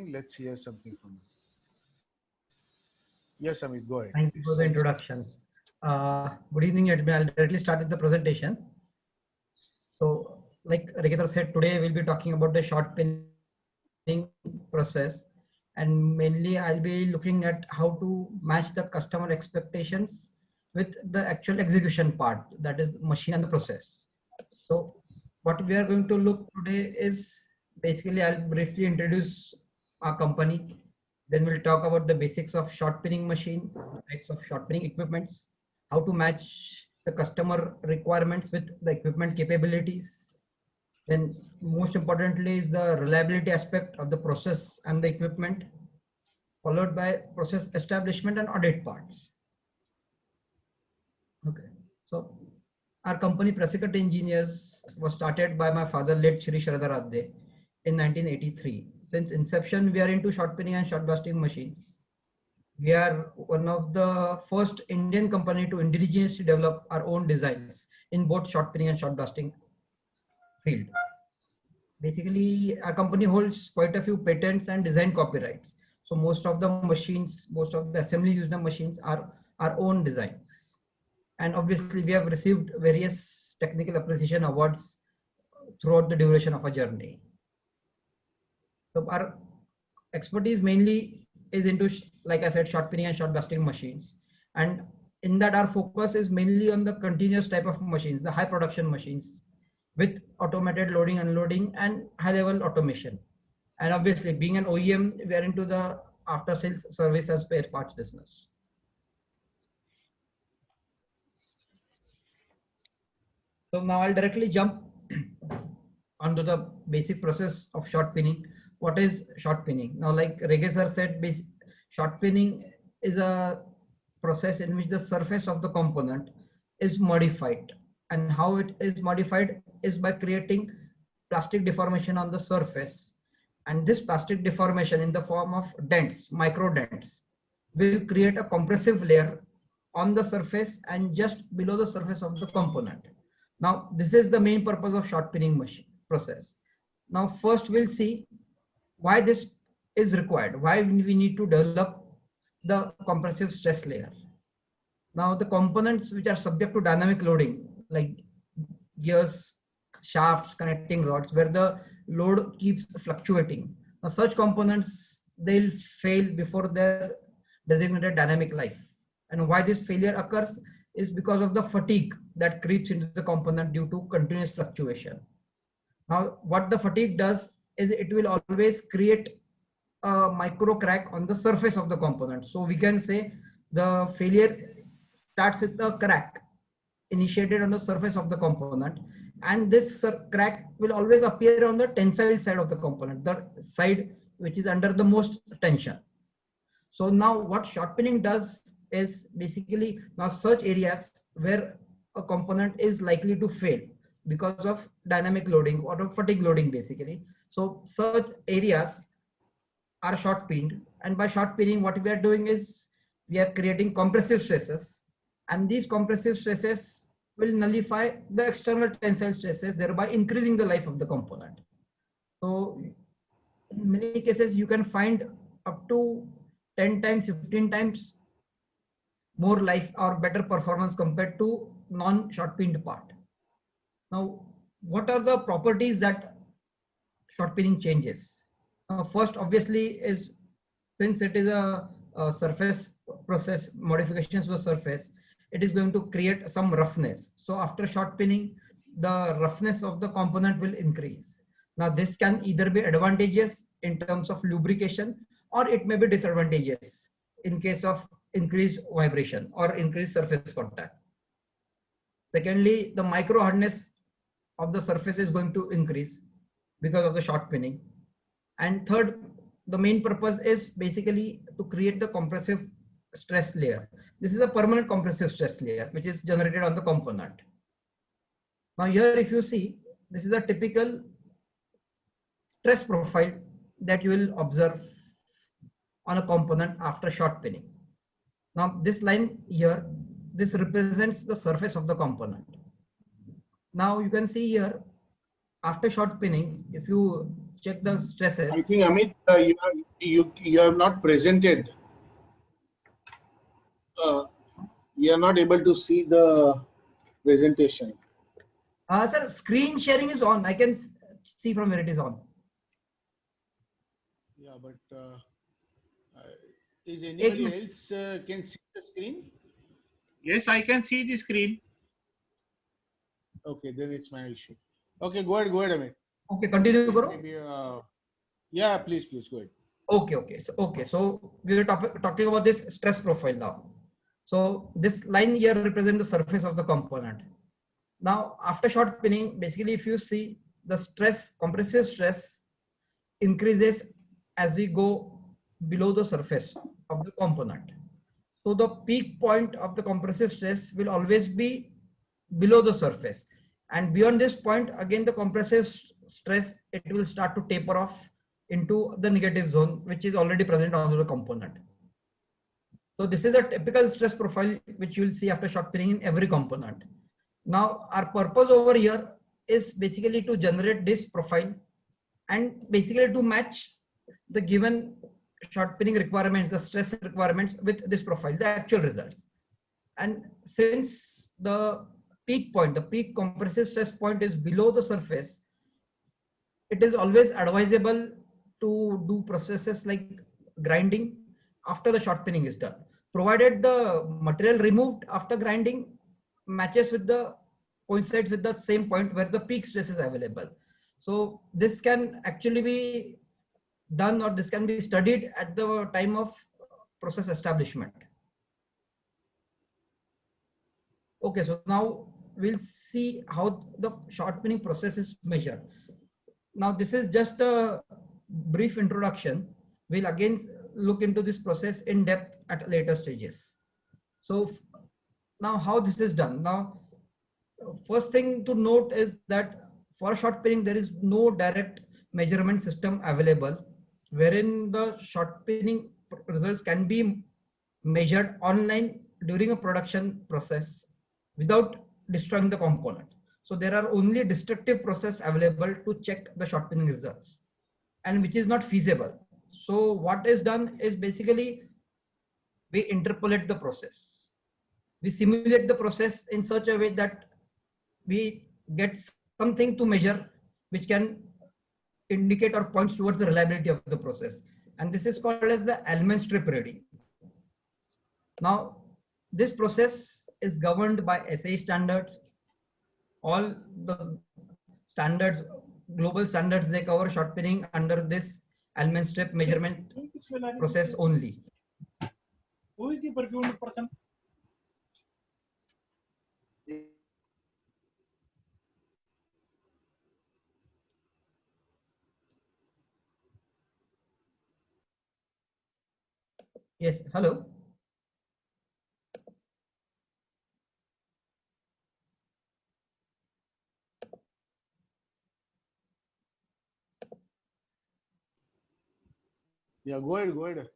something. Let's hear something from you. Yes, Amit, go ahead, Thank you please. for the introduction. Good evening, Admin. I'll directly start with the presentation. So, like Rekha said, today we'll be talking about the short pinning process, and mainly I'll be looking at how to match the customer expectations with the actual execution part, that is machine and the process. So, what we are going to look today is basically I'll briefly introduce our company. Then we'll talk about the basics of short pinning machine, types of short pinning equipments, how to match the customer requirements with the equipment capabilities. Then most importantly is the reliability aspect of the process and the equipment, followed by process establishment and audit parts. Okay, so our company Precicut Engineers was started by my father, late Shri Sharadaradde, in 1983. Since inception, we are into short pinning and short blasting machines. We are one of the first Indian company to indigenously develop our own designs in both short pinning and short blasting field. Basically, our company holds quite a few patents and design copyrights. So most of the machines, most of the assemblies used in the machines are our own designs. And obviously, we have received various technical appreciation awards throughout the duration of our journey. So our expertise mainly is into, like I said, short pinning and short blasting machines. And in that, our focus is mainly on the continuous type of machines, the high production machines with automated loading, unloading, and high level automation. And obviously, being an OEM, we are into the after sales service and spare parts business. So now I'll directly jump onto the basic process of short pinning. What is short pinning? Now, like Reghe sir said, short pinning is a process in which the surface of the component is modified. And how it is modified is by creating plastic deformation on the surface. And this plastic deformation in the form of dents, micro dents, will create a compressive layer on the surface and just below the surface of the component. Now, this is the main purpose of short pinning machine process. Now, first we'll see why this is required, why we need to develop the compressive stress layer. Now, the components which are subject to dynamic loading, like gears, shafts, connecting rods, where the load keeps fluctuating. Now, such components, they'll fail before their designated dynamic life. And why this failure occurs is because of the fatigue that creeps into the component due to continuous fluctuation. Now, what the fatigue does is it will always create a micro crack on the surface of the component. So we can say the failure starts with a crack initiated on the surface of the component, and this crack will always appear on the tensile side of the component, the side which is under the most tension. So now what short pinning does is basically now search areas where a component is likely to fail because of dynamic loading or fatigue loading basically. So such areas are short pinned, and by short pinning what we are doing is we are creating compressive stresses, and these compressive stresses will nullify the external tensile stresses, thereby increasing the life of the component. So in many cases you can find up to 10 times, 15 times more life or better performance compared to non-short pinned part. Now, what are the properties that short pinning changes? First, obviously, is since it is a surface process, modifications to the surface, it is going to create some roughness. So after short pinning, the roughness of the component will increase. Now, this can either be advantageous in terms of lubrication, or it may be disadvantageous in case of increased vibration or increased surface contact. Secondly, the micro hardness of the surface is going to increase because of the short pinning. And third, the main purpose is basically to create the compressive stress layer. This is a permanent compressive stress layer which is generated on the component. Now here if you see, this is a typical stress profile that you will observe on a component after short pinning. Now this line here, this represents the surface of the component. Now you can see here, after short pinning, if you check the stresses. I think Amit, you have not presented. We are not able to see the presentation. Sir, screen sharing is on. I can see from where it is on. Yeah, but is anybody else can see the screen? Yes, I can see the screen. Okay, then it's my issue. Okay, go ahead, Amit. Okay, continue, Guru. Maybe, yeah, please, go ahead. So we were talking about this stress profile now. So this line here represents the surface of the component. Now, after short pinning, basically, if you see the stress, compressive stress increases as we go below the surface of the component. So the peak point of the compressive stress will always be below the surface. And beyond this point, again, the compressive stress, it will start to taper off into the negative zone, which is already present on the component. So this is a typical stress profile, which you will see after short pinning in every component. Now, our purpose over here is basically to generate this profile and basically to match the given short pinning requirements, the stress requirements with this profile, the actual results. And since the peak point, the peak compressive stress point is below the surface, it is always advisable to do processes like grinding after the short pinning is done, provided the material removed after grinding matches with the coincides with the same point where the peak stress is available. So this can actually be done, or this can be studied at the time of process establishment. Okay, so now we'll see how the short pinning process is measured. Now this is just a brief introduction. We'll again look into this process in depth at later stages. So now how this is done. Now, first thing to note is that for short pinning, there is no direct measurement system available, wherein the short pinning results can be measured online during a production process without destroying the component. So there are only destructive process available to check the short pinning results, and which is not feasible. So what is done is basically we interpolate the process. We simulate the process in such a way that we get something to measure which can indicate or points towards the reliability of the process. And this is called as the element strip reading. Now, this process is governed by SAE standards. All the standards, global standards, they cover short pinning under this element strip measurement process only. Who is the perfumed person? Yes, hello. Yeah, go ahead.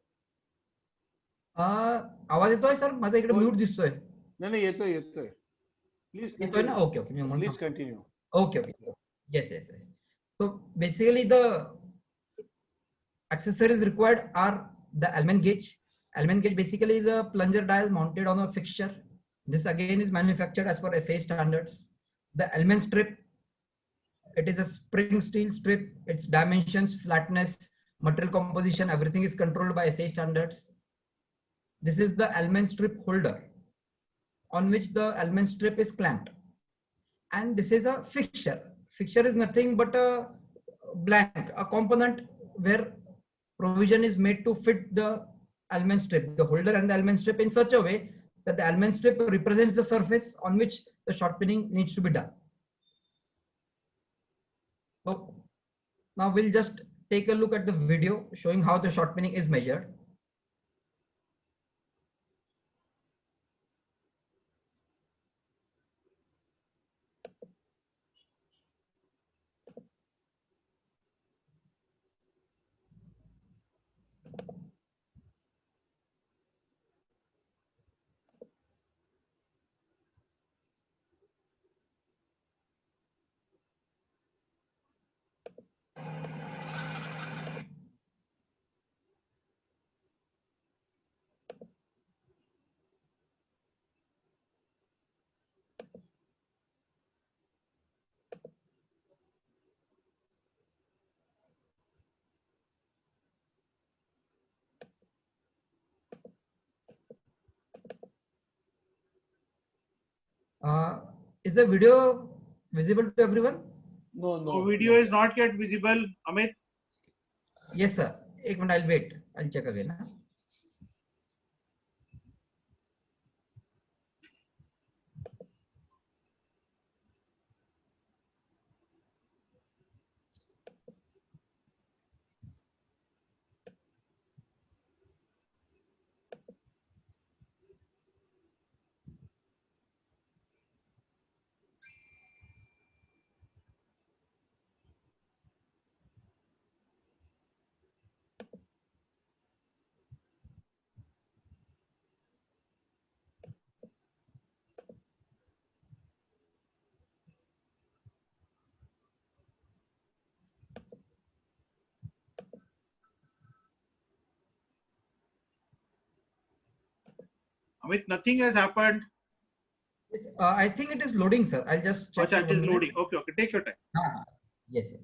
आवाज येतोय sir? माझा इकडे mute दिसतोय. नाही येतोय. Please येतोय ना? continue. Okay. Please continue. Okay. Yes. So basically the accessories required are the almond gauge. Almond gauge basically is a plunger dial mounted on a fixture. This again is manufactured as per SAE standards. The almond strip, it is a spring steel strip. Its dimensions, flatness, material composition, everything is controlled by SAE standards. This is the almond strip holder on which the almond strip is clamped. And this is a fixture. Fixture is nothing but a blank, a component where provision is made to fit the almond strip, the holder and the almond strip in such a way that the almond strip represents the surface on which the short pinning needs to be done. So now we'll just take a look at the video showing how the short pinning is measured. Uh, is the video visible to everyone? No, So no. video no. is not yet visible, Amit. Yes, sir. एक minute, I'll wait. I'll check again. Huh? Amit, nothing has happened. I think it is loading, sir. I'll just check Acha, for it is 1 minute. loading. Okay, okay. Take your time. Yes, yes.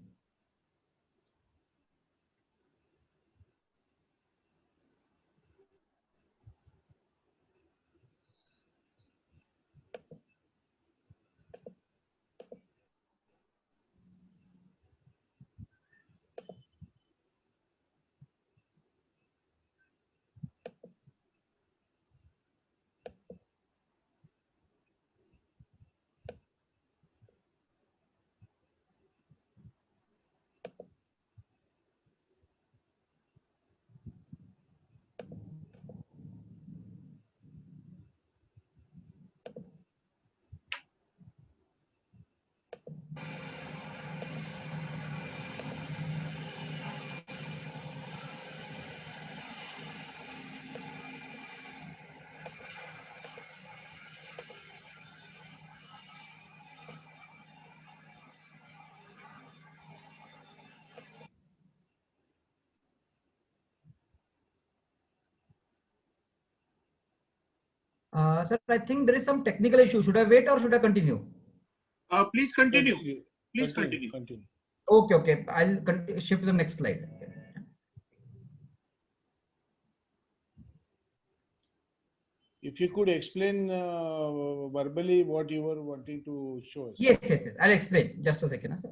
Sir, I think there is some technical issue. Should I wait or should I continue? Please continue. Continue. Please Continue. continue. Continue. Okay, okay. I'll shift to the next slide. If you could explain verbally what you were wanting to show us. Yes, yes, yes. I'll explain. Just a second, sir.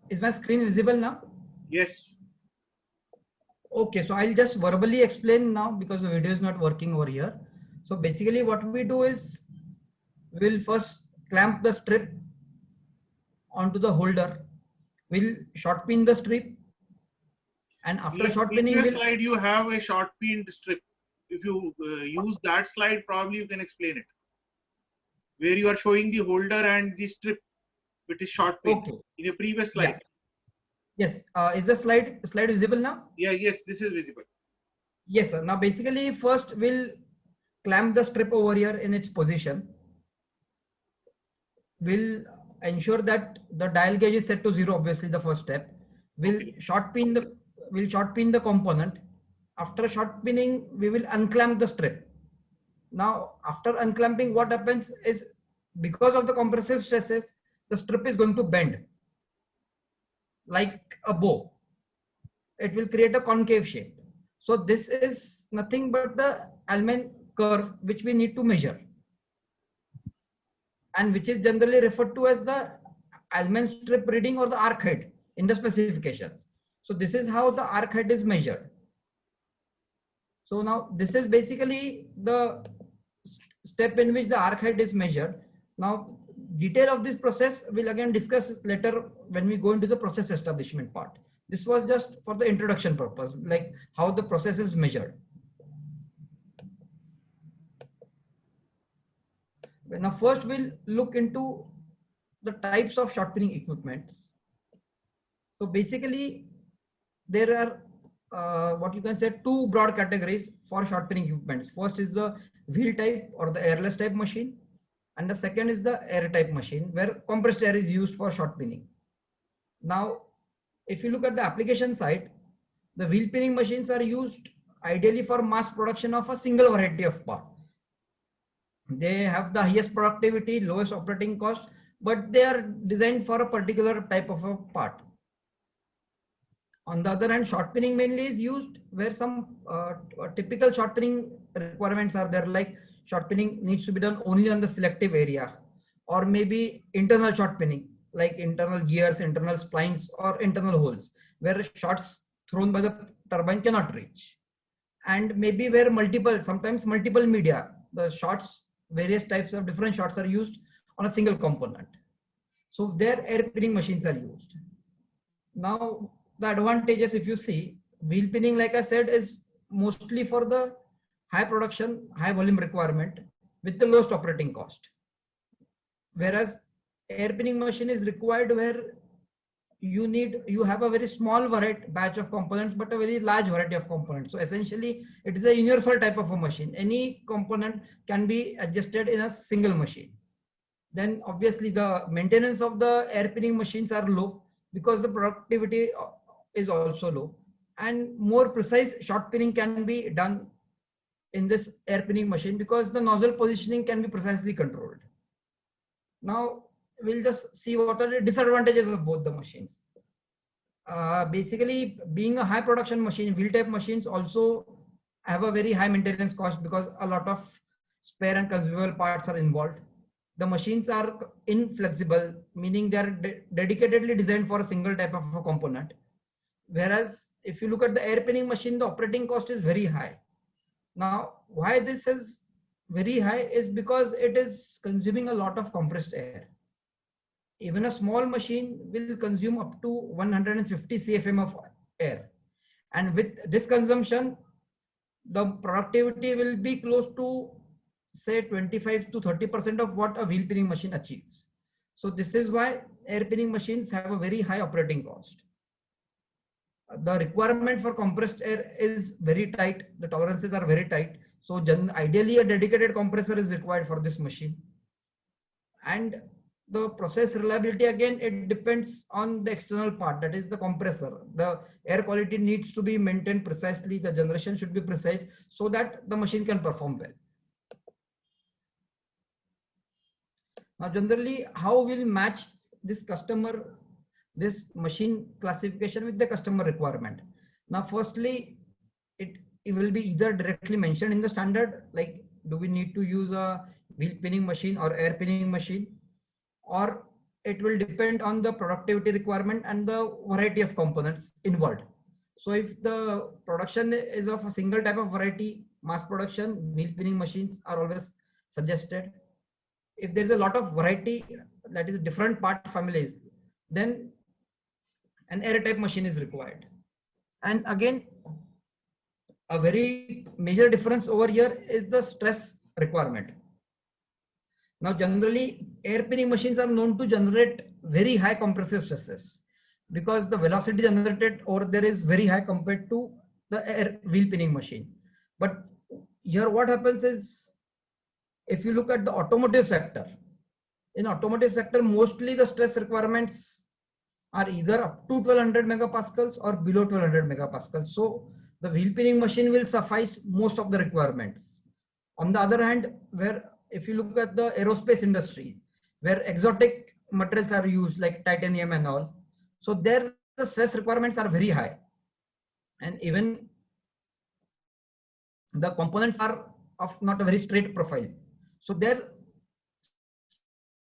Is my screen visible now? Yes. Okay, so I'll just verbally explain now because the video is not working over here. So basically what we do is we'll first clamp the strip onto the holder. We'll short pin the strip, and after In short pinning, previous we'll slide, you have a short pinned strip. If you use that slide, probably you can explain it. Where you are showing the holder and the strip, which is short pinned. okay. In a previous Yeah. slide. Yes. Is the slide visible now? Yeah, yes, this is visible. Yes, sir. Now basically first we'll clamp the strip over here in its position. We'll ensure that the dial gauge is set to 0, obviously the first step. We'll Okay. short pin the component. After short pinning, we will unclamp the strip. Now after unclamping, what happens is because of the compressive stresses, the strip is going to bend like a bow. It will create a concave shape. So this is nothing but the Allman curve which we need to measure, and which is generally referred to as the Allman strip reading or the arc height in the specifications. So this is how the arc height is measured. So now this is basically the step in which the arc height is measured. Now detail of this process we'll again discuss later when we go into the process establishment part. This was just for the introduction purpose, like how the process is measured. Now first we'll look into the types of shot peening equipments. So basically there are what you can say two broad categories for shot peening equipments. First is the wheel type or the airless type machine, and the second is the air type machine where compressed air is used for shot peening. Now if you look at the application side, the wheel peening machines are used ideally for mass production of a single variety of part. They have the highest productivity, lowest operating cost, but they are designed for a particular type of a part. On the other hand, shot peening mainly is used where some typical shot peening requirements are there, like shot peening needs to be done only on the selective area, or maybe internal shot peening, like internal gears, internal splines, or internal holes, where shots thrown by the turbine cannot reach. And maybe where sometimes multiple media, the shots, various types of different shots are used on a single component. So their air peening machines are used. Now the advantages, if you see, wheel peening, like I said, is mostly for the high production, high volume requirement with the lowest operating cost. Whereas air peening machine is required where you have a very small variety batch of components, but a very large variety of components. So essentially it is a universal type of a machine. Any component can be adjusted in a single machine. Then obviously the maintenance of the air peening machines are low because the productivity is also low, and more precise shot peening can be done in this air peening machine because the nozzle positioning can be precisely controlled. Now we'll just see what are the disadvantages of both the machines. Basically, being a high production machine, wheel type machines also have a very high maintenance cost because a lot of spare and consumable parts are involved. The machines are inflexible, meaning they are dedicatedly designed for a single type of a component. Whereas if you look at the air peening machine, the operating cost is very high. Now, why this is very high is because it is consuming a lot of compressed air. Even a small machine will consume up to 150 CFM of air. And with this consumption, the productivity will be close to say 25 to 30% of what a wheel peening machine achieves. So this is why air peening machines have a very high operating cost. The requirement for compressed air is very tight. The tolerances are very tight. So ideally a dedicated compressor is required for this machine. And the process reliability, again, it depends on the external part, that is the compressor. The air quality needs to be maintained precisely. The generation should be precise so that the machine can perform well. Now, generally, how we'll match this machine classification with the customer requirement? Now, firstly, it will be either directly mentioned in the standard, like do we need to use a wheel peening machine or air peening machine, or it will depend on the productivity requirement and the variety of components involved. So if the production is of a single type of variety, mass production, wheel peening machines are always suggested. If there's a lot of variety, that is different part families, then an air type machine is required. And again, a very major difference over here is the stress requirement. Now, generally, air peening machines are known to generate very high compressive stresses because the velocity generated over there is very high compared to the air wheel peening machine. But here what happens is, if you look at the automotive sector, in automotive sector, mostly the stress requirements are either up to 1200 megapascals or below 1200 megapascals. So the wheel peening machine will suffice most of the requirements. On the other hand, where if you look at the aerospace industry, where exotic materials are used like titanium and all, so there the stress requirements are very high. And even the components are of not a very straight profile. So there,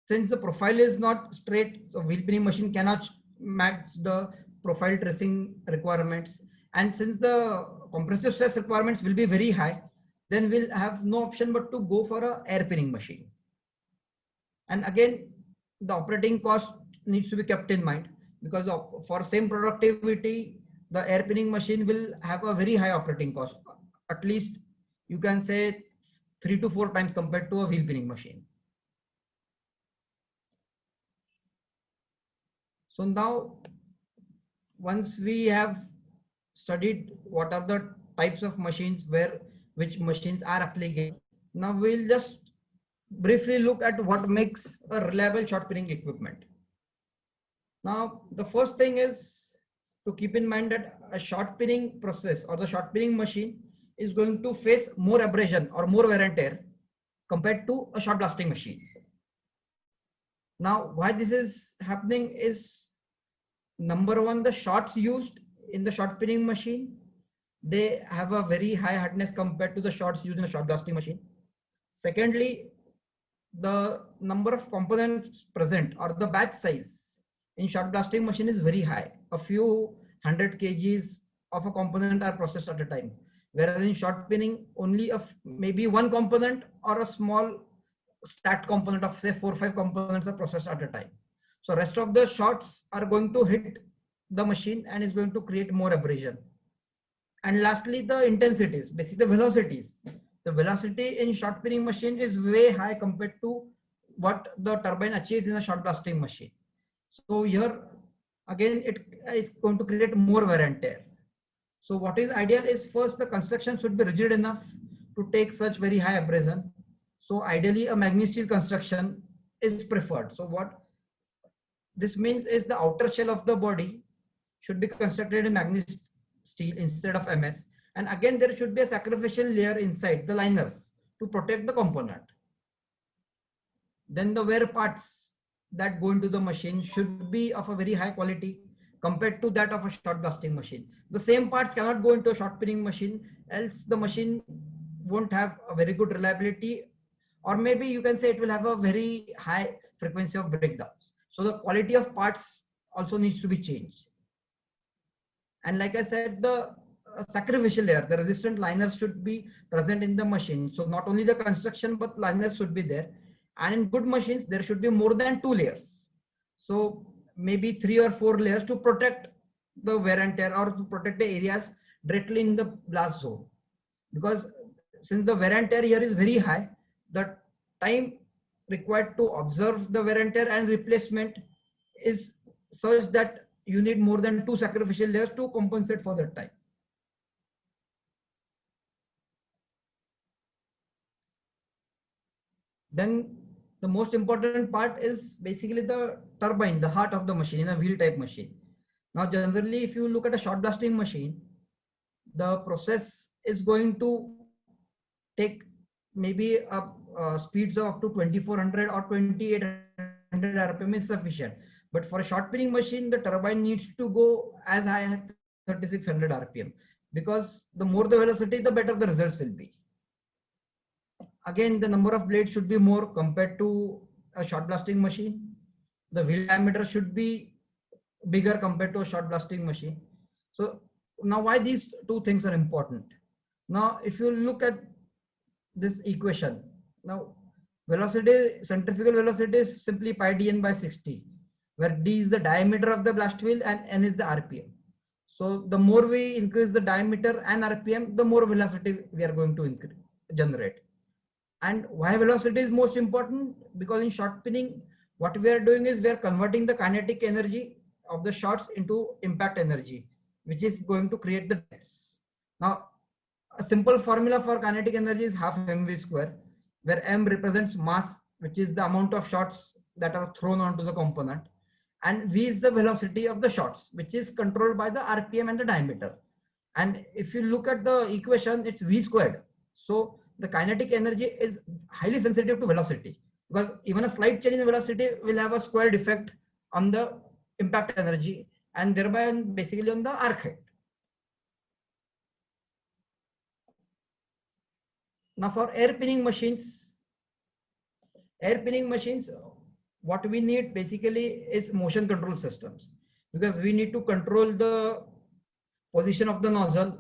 since the profile is not straight, so wheel peening machine cannot match the profile tracing requirements. And since the compressive stress requirements will be very high, then we'll have no option but to go for a air peening machine. And again, the operating cost needs to be kept in mind because for same productivity, the air peening machine will have a very high operating cost. At least you can say 3 to 4 times compared to a wheel peening machine. So now, once we have studied what are the types of machines where which machines are applicable, now we'll just briefly look at what makes a reliable shot pinning equipment. Now, the first thing is to keep in mind that a shot pinning process or the shot pinning machine is going to face more abrasion or more wear and tear compared to a shot blasting machine. Now, why this is happening is, number one, the shots used in the shot pinning machine, they have a very high hardness compared to the shots used in a shot blasting machine. Secondly, the number of components present or the batch size in shot blasting machine is very high. A few 100 kgs of a component are processed at a time, whereas in shot pinning only maybe one component or a small stacked component of say 4 or 5 components are processed at a time. So rest of the shots are going to hit the machine and is going to create more abrasion. And lastly, the intensities, basically the velocities. The velocity in shot pinning machine is way high compared to what the turbine achieves in a shot blasting machine. So here again, it is going to create more wear and tear. So what is ideal is, first, the construction should be rigid enough to take such very high abrasion. So ideally a magnetic steel construction is preferred. So what this means is the outer shell of the body should be constructed in magnetic steel instead of MS. And again, there should be a sacrificial layer inside the liners to protect the component. Then the wear parts that go into the machine should be of a very high quality compared to that of a shot blasting machine. The same parts cannot go into a shot pinning machine, else the machine won't have a very good reliability, or maybe you can say it will have a very high frequency of breakdowns. So the quality of parts also needs to be changed. And like I said, the sacrificial layer, the resistant liners should be present in the machine. So not only the construction, but liners should be there. And in good machines, there should be more than 2 layers. So maybe 3 or 4 layers to protect the wear and tear or to protect the areas directly in the blast zone. Because since the wear and tear here is very high, the time required to observe the wear and tear and replacement is such that you need more than 2 sacrificial layers to compensate for that time. Then the most important part is basically the turbine, the heart of the machine in a wheel type machine. Now generally, if you look at a shot blasting machine, the process is going to take maybe speeds of up to 2400 or 2800 RPM is sufficient. But for a shot pinning machine, the turbine needs to go as high as 3600 RPM, because the more the velocity, the better the results will be. Again, the number of blades should be more compared to a shot blasting machine. The wheel diameter should be bigger compared to a shot blasting machine. So now, why these two things are important? Now, if you look at this equation, now velocity, centrifugal velocity is simply pi dn by 60, where d is the diameter of the blast wheel and n is the RPM. So the more we increase the diameter and RPM, the more velocity we are going to generate. And why velocity is most important? Because in shot pinning, what we are doing is we are converting the kinetic energy of the shots into impact energy, which is going to create the deaths. Now, a simple formula for kinetic energy is half mv square, where m represents mass, which is the amount of shots that are thrown onto the component, and v is the velocity of the shots, which is controlled by the RPM and the diameter. And if you look at the equation, it's v squared. So the kinetic energy is highly sensitive to velocity, because even a slight change in velocity will have a squared effect on the impact energy and thereby basically on the arc height. Now for air pinning machines, what we need basically is motion control systems, because we need to control the position of the nozzle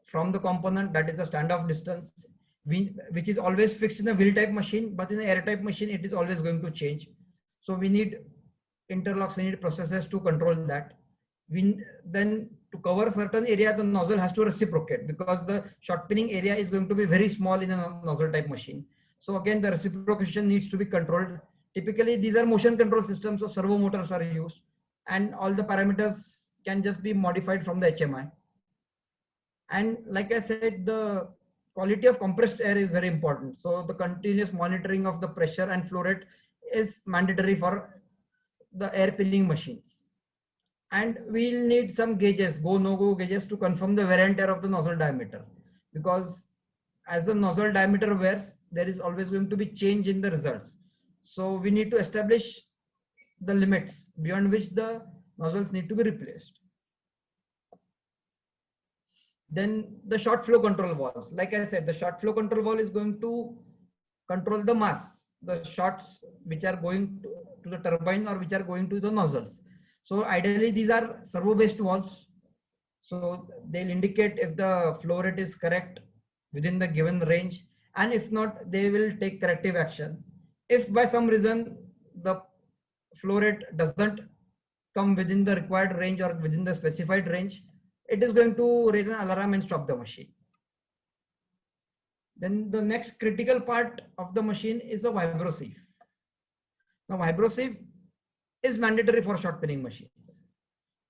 from the component, that is the standoff distance, which is always fixed in a wheel type machine, but in an air type machine, it is always going to change. So we need interlocks, we need processes to control that. Then to cover certain area, the nozzle has to reciprocate, because the shot pinning area is going to be very small in a nozzle type machine. So again, the reciprocation needs to be controlled. Typically, these are motion control systems, so servo motors are used. and all the parameters can just be modified from the HMI. And like I said, the quality of compressed air is very important. So the continuous monitoring of the pressure and flow rate is mandatory for the air pinning machines. And we'll need some gauges, go no go gauges, to confirm the wear and tear of the nozzle diameter, because as the nozzle diameter wears, there is always going to be change in the results. So we need to establish the limits beyond which the nozzles need to be replaced. Then the short flow control valves. Like I said, the short flow control valve is going to control the mass, the shots which are going to the turbine or which are going to the nozzles. So ideally these are servo based valves. So they'll indicate if the flow rate is correct within the given range, and if not, they will take corrective action. If by some reason the flow rate doesn't come within the required range or within the specified range, it is going to raise an alarm and stop the machine. Then the next critical part of the machine is a vibrosieve. Now vibrosieve is mandatory for shot pinning machines.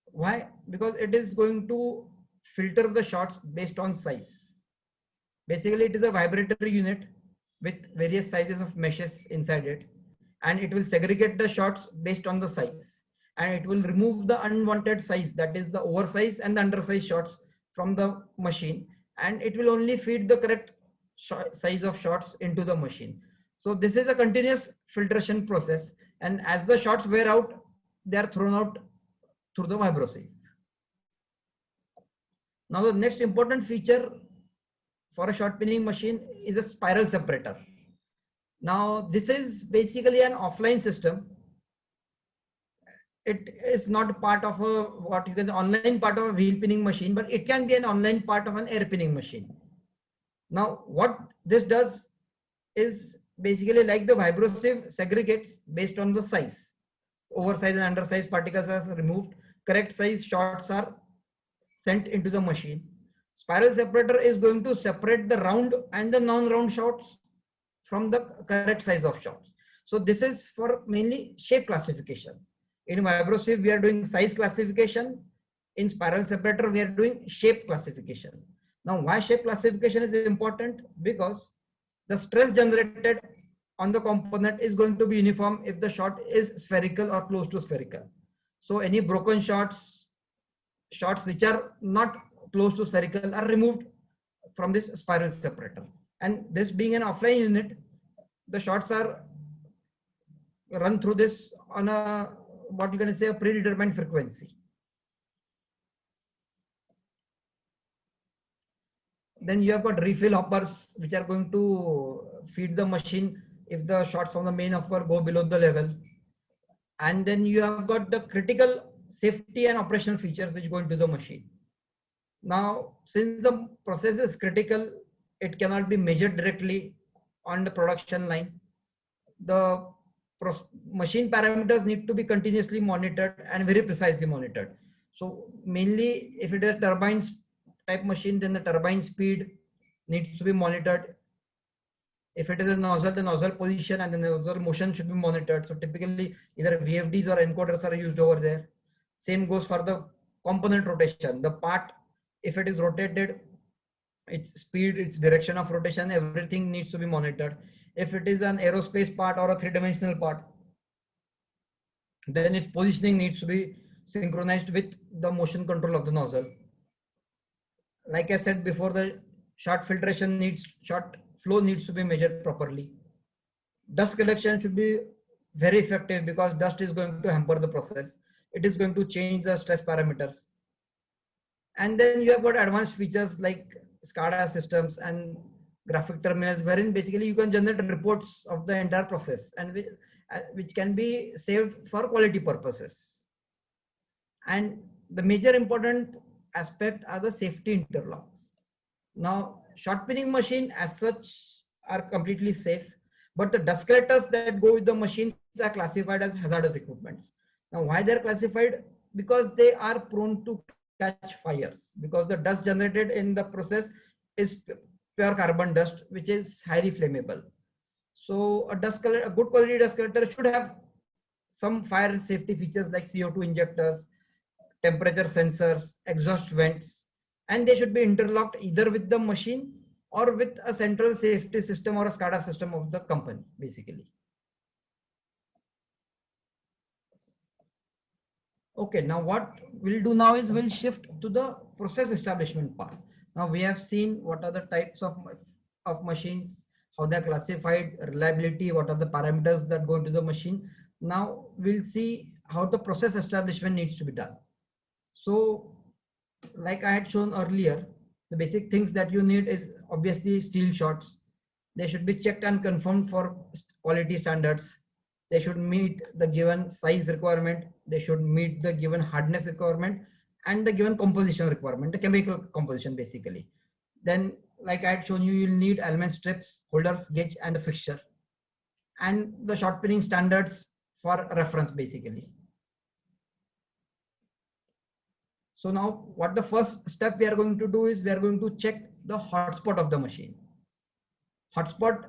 Why? Because it is going to filter the shots based on size. Basically, it is a vibratory unit with various sizes of meshes inside it, and it will segregate the shots based on the size, and it will remove the unwanted size, that is the oversize and the undersize shots from the machine, and it will only feed the correct size of shots into the machine. So this is a continuous filtration process, and as the shots wear out, they are thrown out through the vibrosieve. Now the next important feature for a shot pinning machine is a spiral separator. Now this is basically an offline system. It is not part of a what you can say online part of a wheel pinning machine, but it can be an online part of an air pinning machine. Now what this does is basically, like the vibrosieve segregates based on the size. Oversized and undersized particles are removed, correct size shots are sent into the machine. Spiral separator is going to separate the round and the non-round shots from the correct size of shots. So this is for mainly shape classification. In vibrosieve, we are doing size classification. In spiral separator, we are doing shape classification. Now, why shape classification is important? Because the stress generated on the component is going to be uniform if the shot is spherical or close to spherical. So any broken shots which are not close to spherical are removed from this spiral separator. And this being an offline unit, the shots are run through this on a what you can say a predetermined frequency. Then you have got refill hoppers which are going to feed the machine if the shots from the main hopper go below the level. And then you have got the critical safety and operational features which go into the machine. Now, since the process is critical, it cannot be measured directly on the production line. The machine parameters need to be continuously monitored and very precisely monitored. So mainly if it is a turbine type machine, then the turbine speed needs to be monitored. If it is a nozzle, the nozzle position and the nozzle motion should be monitored. So typically either VFDs or encoders are used over there. Same goes for the component rotation. The part, if it is rotated, its speed, its direction of rotation, everything needs to be monitored. If it is an aerospace part or a three-dimensional part, then its positioning needs to be synchronized with the motion control of the nozzle. Like I said before, the shot flow needs to be measured properly. Dust collection should be very effective because dust is going to hamper the process. It is going to change the stress parameters. And then you have got advanced features like SCADA systems and graphic terminals, wherein basically you can generate reports of the entire process and which can be saved for quality purposes. And the major important aspect are the safety interlocks. Now, shot pinning machine as such are completely safe, but the dust collectors that go with the machines are classified as hazardous equipments. Now, why they're classified? Because they are prone to catch fires, because the dust generated in the process is pure carbon dust, which is highly flammable. So a good quality dust collector should have some fire safety features like CO2 injectors, temperature sensors, exhaust vents, and they should be interlocked either with the machine or with a central safety system or a SCADA system of the company, basically. Okay, now what we'll do now is we'll shift to the process establishment part. Now we have seen what are the types of machines, how they're classified, reliability, what are the parameters that go into the machine. Now we'll see how the process establishment needs to be done. So like I had shown earlier, the basic things that you need is obviously steel shots. They should be checked and confirmed for quality standards. They should meet the given size requirement. They should meet the given hardness requirement and the given composition requirement, the chemical composition basically. Then, like I had shown you, you'll need element strips, holders, gauge, and the fixture, and the shot pinning standards for reference basically. So now what the first step we are going to do is we are going to check the hotspot of the machine. Hotspot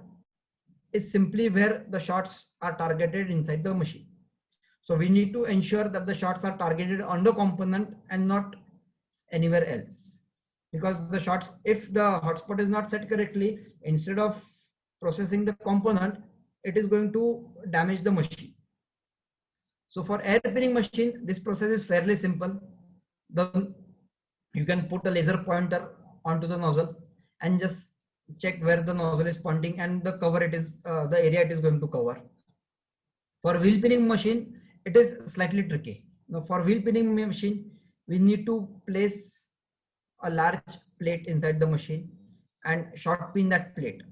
is simply where the shots are targeted inside the machine. So we need to ensure that the shots are targeted on the component and not anywhere else. Because the shots, if the hotspot is not set correctly, instead of processing the component, it is going to damage the machine. So for air pinning machine, this process is fairly simple. You can put a laser pointer onto the nozzle and just check where the nozzle is pointing and the cover it is, the area it is going to cover. For wheel pinning machine, it is slightly tricky. Now for wheel pinning machine, we need to place a large plate inside the machine and short pin that plate.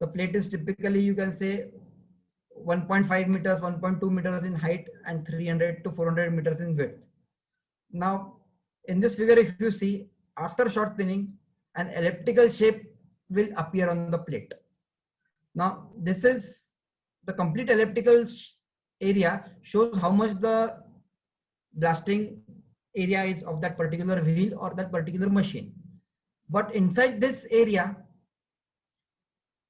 The plate is typically, you can say, 1.5 meters, 1.2 meters in height and 300 to 400 meters in width. Now, in this figure, if you see, after short pinning, an elliptical shape will appear on the plate. Now, this is the complete elliptical area shows how much the blasting area is of that particular wheel or that particular machine. But inside this area,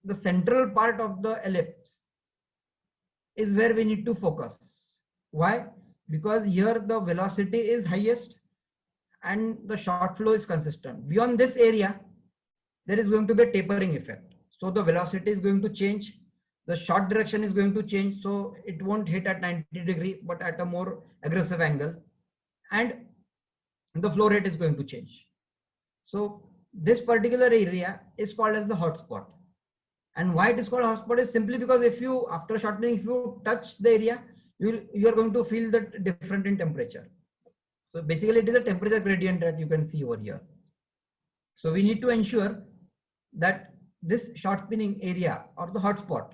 the central part of the ellipse is where we need to focus. Why? Because here the velocity is highest and the shot flow is consistent. Beyond this area, there is going to be a tapering effect. So the velocity is going to change. The shot direction is going to change. So it won't hit at 90 degree, but at a more aggressive angle. And the flow rate is going to change. So this particular area is called as the hotspot. And why it is called hotspot is simply because if you, after shot pinning, if you touch the area, you are going to feel the difference in temperature. So basically it is a temperature gradient that you can see over here. So we need to ensure that this shot pinning area or the hotspot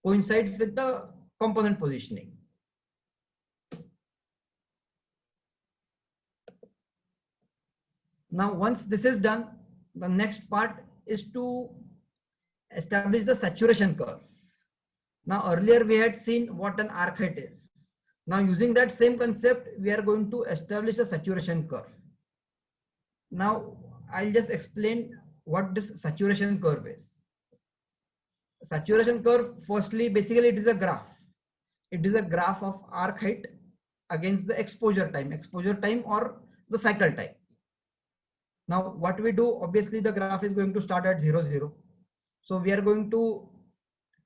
coincides with the component positioning. Now, once this is done, the next part is to establish the saturation curve. Now, earlier we had seen what an arc height is. Now, using that same concept, we are going to establish a saturation curve. Now, I'll just explain what this saturation curve is. Saturation curve, firstly, basically it is a graph. It is a graph of arc height against the exposure time or the cycle time. Now, what we do, obviously the graph is going to start at 0, 0. So we are going to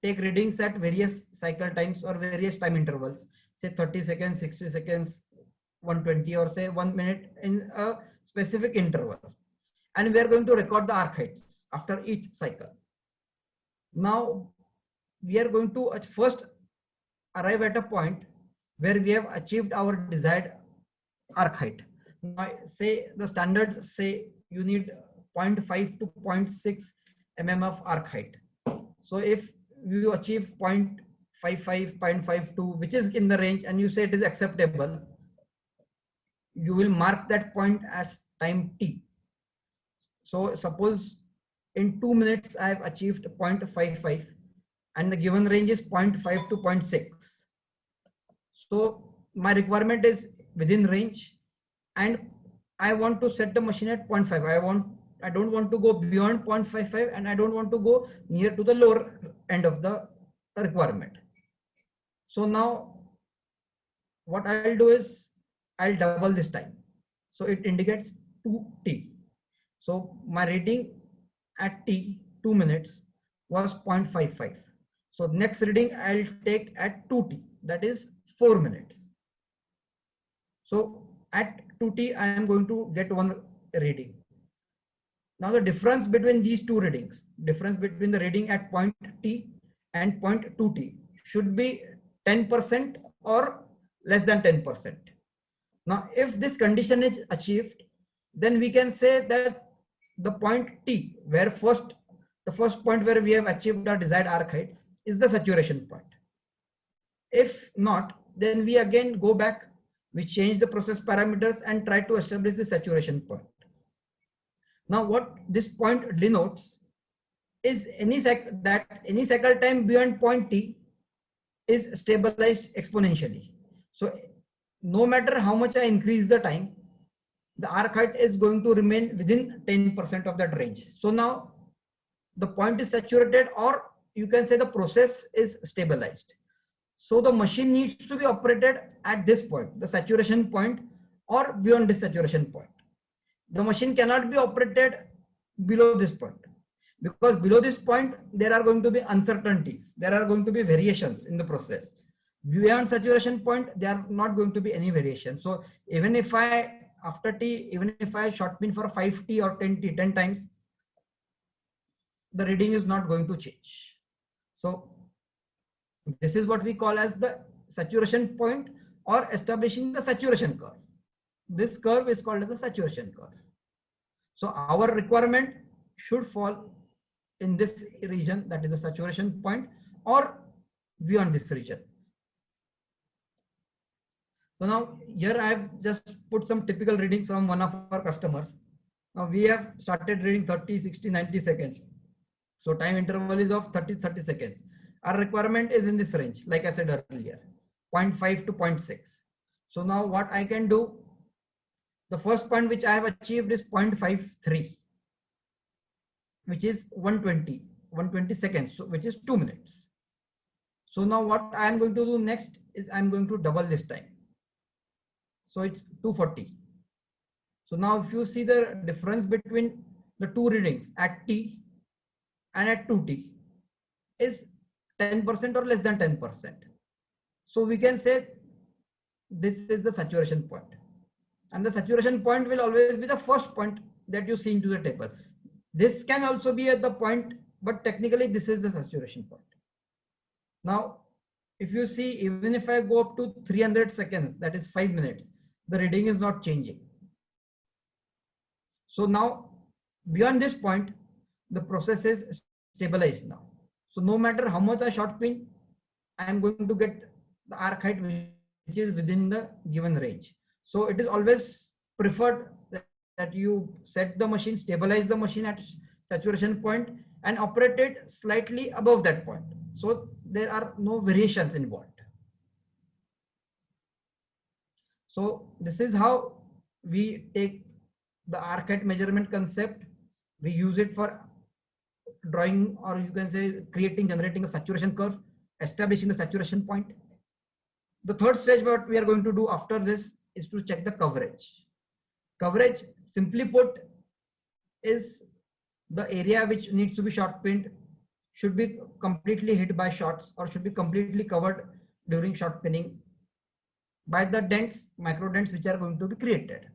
take readings at various cycle times or various time intervals, say 30 seconds, 60 seconds, 120, or say 1 minute in a specific interval. And we are going to record the arc heights after each cycle. Now, we are going to first arrive at a point where we have achieved our desired arc height. Now, say the standard say you need 0.5 to 0.6 mm of arc height. So if you achieve 0.55, 0.52, which is in the range, and you say it is acceptable, you will mark that point as time t. So suppose in 2 minutes I have achieved 0.55 and the given range is 0.5 to 0.6. So my requirement is within range and I want to set the machine at 0.5. I don't want to go beyond 0.55 and I don't want to go near to the lower end of the requirement. So now what I'll do is I'll double this time. So it indicates 2t. So my reading at t 2 minutes was 0.55. So next reading I'll take at 2t, that is 4 minutes. So at 2t I am going to get one reading. Now the difference between these two readings, difference between the reading at point t and point 2t should be 10% or less than 10%. Now if this condition is achieved, then we can say that the point t, where the first point where we have achieved our desired arc height, is the saturation point. If not, then we again go back, we change the process parameters and try to establish the saturation point. Now what this point denotes is any cycle time beyond point t is stabilized exponentially. So no matter how much I increase the time, the arc height is going to remain within 10% of that range. So now the point is saturated, or you can say the process is stabilized. So the machine needs to be operated at this point, the saturation point, or beyond this saturation point. The machine cannot be operated below this point, because below this point there are going to be uncertainties, there are going to be variations in the process. Beyond saturation point there are not going to be any variation. So even if I after t, even if I short pin for 5t or 10t 10 times, the reading is not going to change. So this is what we call as the saturation point, or establishing the saturation curve. This curve is called as the saturation curve. So our requirement should fall in this region, that is the saturation point, or beyond this region. So now here I have just put some typical readings from one of our customers. Now we have started reading 30, 60, 90 seconds. So time interval is of 30 seconds. Our requirement is in this range, like I said earlier, 0.5 to 0.6. So now what I can do, the first point which I have achieved is 0.53, which is 120 seconds, so which is 2 minutes. So now what I am going to do next is I am going to double this time. So it's 240. So now if you see the difference between the two readings at t and at 2t is 10% or less than 10%. So we can say this is the saturation point. And the saturation point will always be the first point that you see into the table. This can also be at the point, but technically this is the saturation point. Now, if you see, even if I go up to 300 seconds, that is 5 minutes, the reading is not changing. So now, beyond this point, the process is stabilized now. So no matter how much I short pin, I am going to get the arc height which is within the given range. So it is always preferred that you set the machine, stabilize the machine at saturation point and operate it slightly above that point. So there are no variations involved. So this is how we take the arc height measurement concept. We use it for drawing, or you can say generating a saturation curve, establishing the saturation point. The third stage what we are going to do after this is to check the coverage. Coverage, simply put, is the area which needs to be short pinned should be completely hit by shots, or should be completely covered during short pinning by the dents, micro dents, which are going to be created.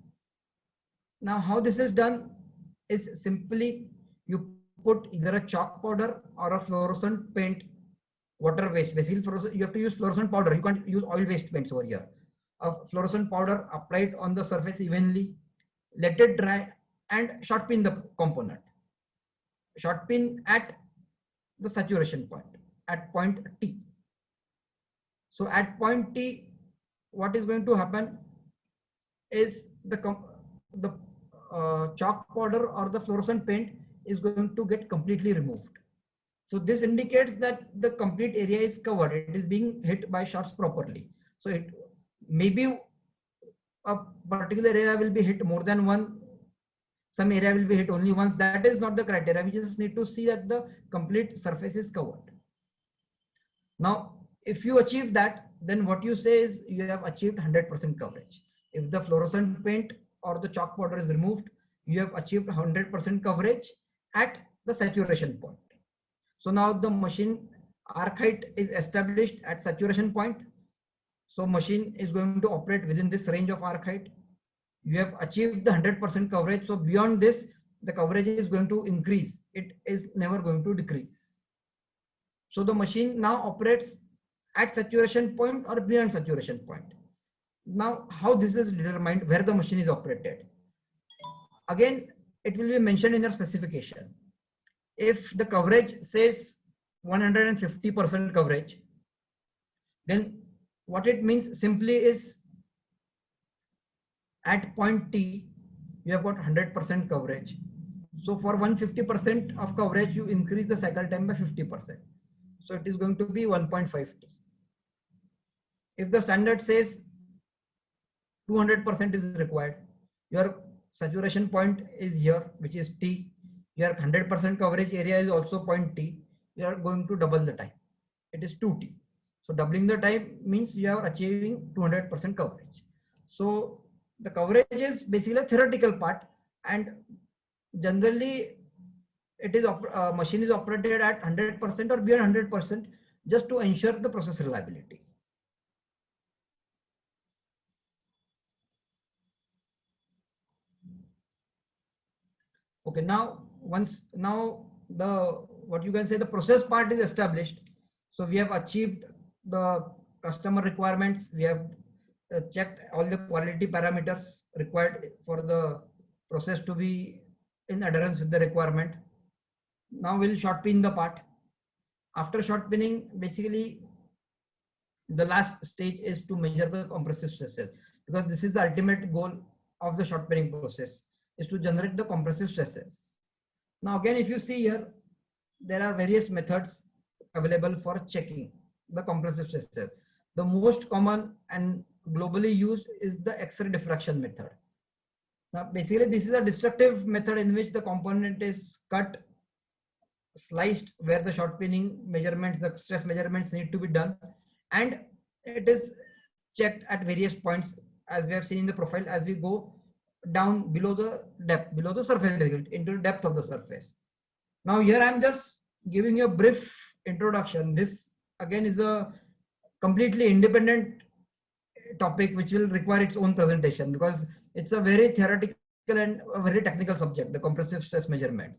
Now how this is done is simply you put either a chalk powder or a fluorescent paint, water waste. Basically you have to use fluorescent powder, you can't use oil based paints over here. A fluorescent powder applied on the surface evenly, let it dry and short pin the component. Short pin at the saturation point, at point T. So at point T, what is going to happen is the chalk powder or the fluorescent paint is going to get completely removed. So this indicates that the complete area is covered, it is being hit by shots properly. So it maybe a particular area will be hit more than one, some area will be hit only once. That is not the criteria. We just need to see that the complete surface is covered. Now if you achieve that, then what you say is you have achieved 100% coverage. If the fluorescent paint or the chalk powder is removed, you have achieved 100% coverage at the saturation point. So now the machine arc height is established at saturation point. So machine is going to operate within this range of arc height. You have achieved the 100% coverage. So beyond this, the coverage is going to increase. It is never going to decrease. So the machine now operates at saturation point or beyond saturation point. Now, how this is determined, where the machine is operated? Again, it will be mentioned in your specification. If the coverage says 150% coverage, then what it means simply is at point T, you have got 100% coverage. So for 150% of coverage, you increase the cycle time by 50%. So it is going to be 1.5 T. If the standard says 200% is required, your saturation point is here, which is T. Your 100% coverage area is also point T. You are going to double the time. It is 2T. So doubling the time means you are achieving 200% coverage. So the coverage is basically a theoretical part, and generally it is machine is operated at 100% or beyond 100% just to ensure the process reliability. Okay, now what you can say, the process part is established. So we have achieved the customer requirements. We have checked all the quality parameters required for the process to be in adherence with the requirement. Now we'll short pin the part. After short pinning, basically the last stage is to measure the compressive stresses, because this is the ultimate goal of the short pinning process, is to generate the compressive stresses. Now again, if you see here, there are various methods available for checking the compressive stresses. The most common and globally used is the X-ray diffraction method. Now basically this is a destructive method in which the component is cut, sliced where the short pinning measurements, the stress measurements need to be done, and it is checked at various points, as we have seen in the profile, as we go down below the depth, below the surface, into the depth of the surface. Now here I am just giving you a brief introduction. This again is a completely independent topic which will require its own presentation, because it's a very theoretical and a very technical subject, the compressive stress measurement.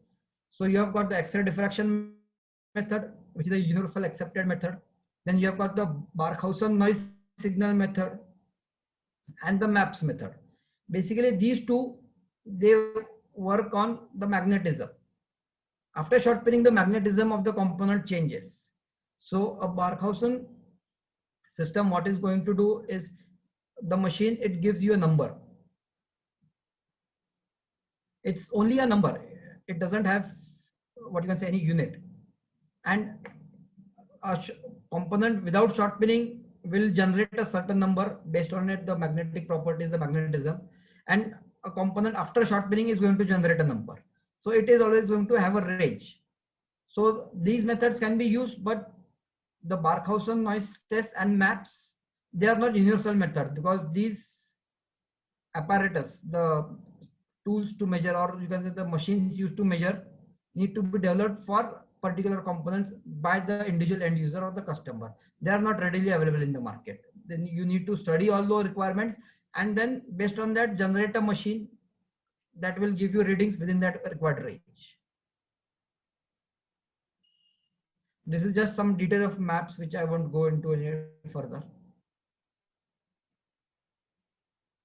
So you have got the X-ray diffraction method, which is the universal accepted method. Then you have got the Barkhausen noise signal method and the MAPS method. Basically these two, they work on the magnetism. After short pinning, the magnetism of the component changes. So a Barkhausen system, what is going to do is, the machine, it gives you a number. It's only a number. It doesn't have, what you can say, any unit. And a component without short pinning will generate a certain number based on it, the magnetic properties, the magnetism. And a component after short pinning is going to generate a number. So it is always going to have a range. So these methods can be used, but the Barkhausen noise test and MAPS, they are not universal methods, because these apparatus, the tools to measure, or you can say the machines used to measure, need to be developed for particular components by the individual end user or the customer. They are not readily available in the market. Then you need to study all those requirements, and then based on that, generate a machine that will give you readings within that required range. This is just some detail of MAPS, which I won't go into any further.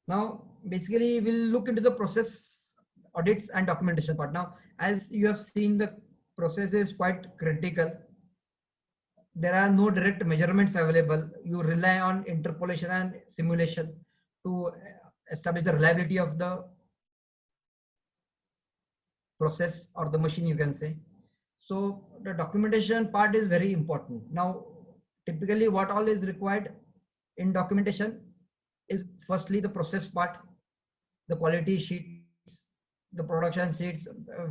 Now, basically, we'll look into the process audits and documentation part. Now, as you have seen, the process is quite critical. There are no direct measurements available. You rely on interpolation and simulation to establish the reliability of the process or the machine, you can say. So the documentation part is very important. Now, typically what all is required in documentation is, firstly, the process part, the quality sheets, the production sheets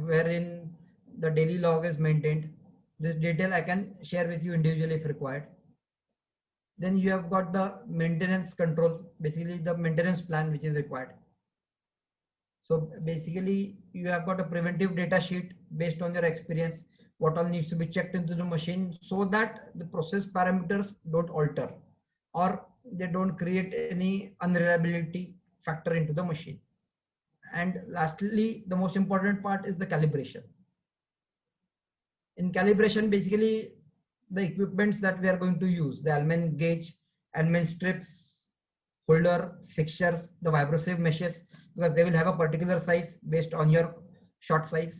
wherein the daily log is maintained. This detail I can share with you individually if required. Then you have got the maintenance control, basically the maintenance plan which is required. So basically you have got a preventive data sheet based on your experience, what all needs to be checked into the machine so that the process parameters don't alter or they don't create any unreliability factor into the machine. And lastly, the most important part is the calibration. In calibration, basically the equipments that we are going to use, the almond gauge, almond strips, holder, fixtures, the vibrosive meshes, because they will have a particular size based on your shot size,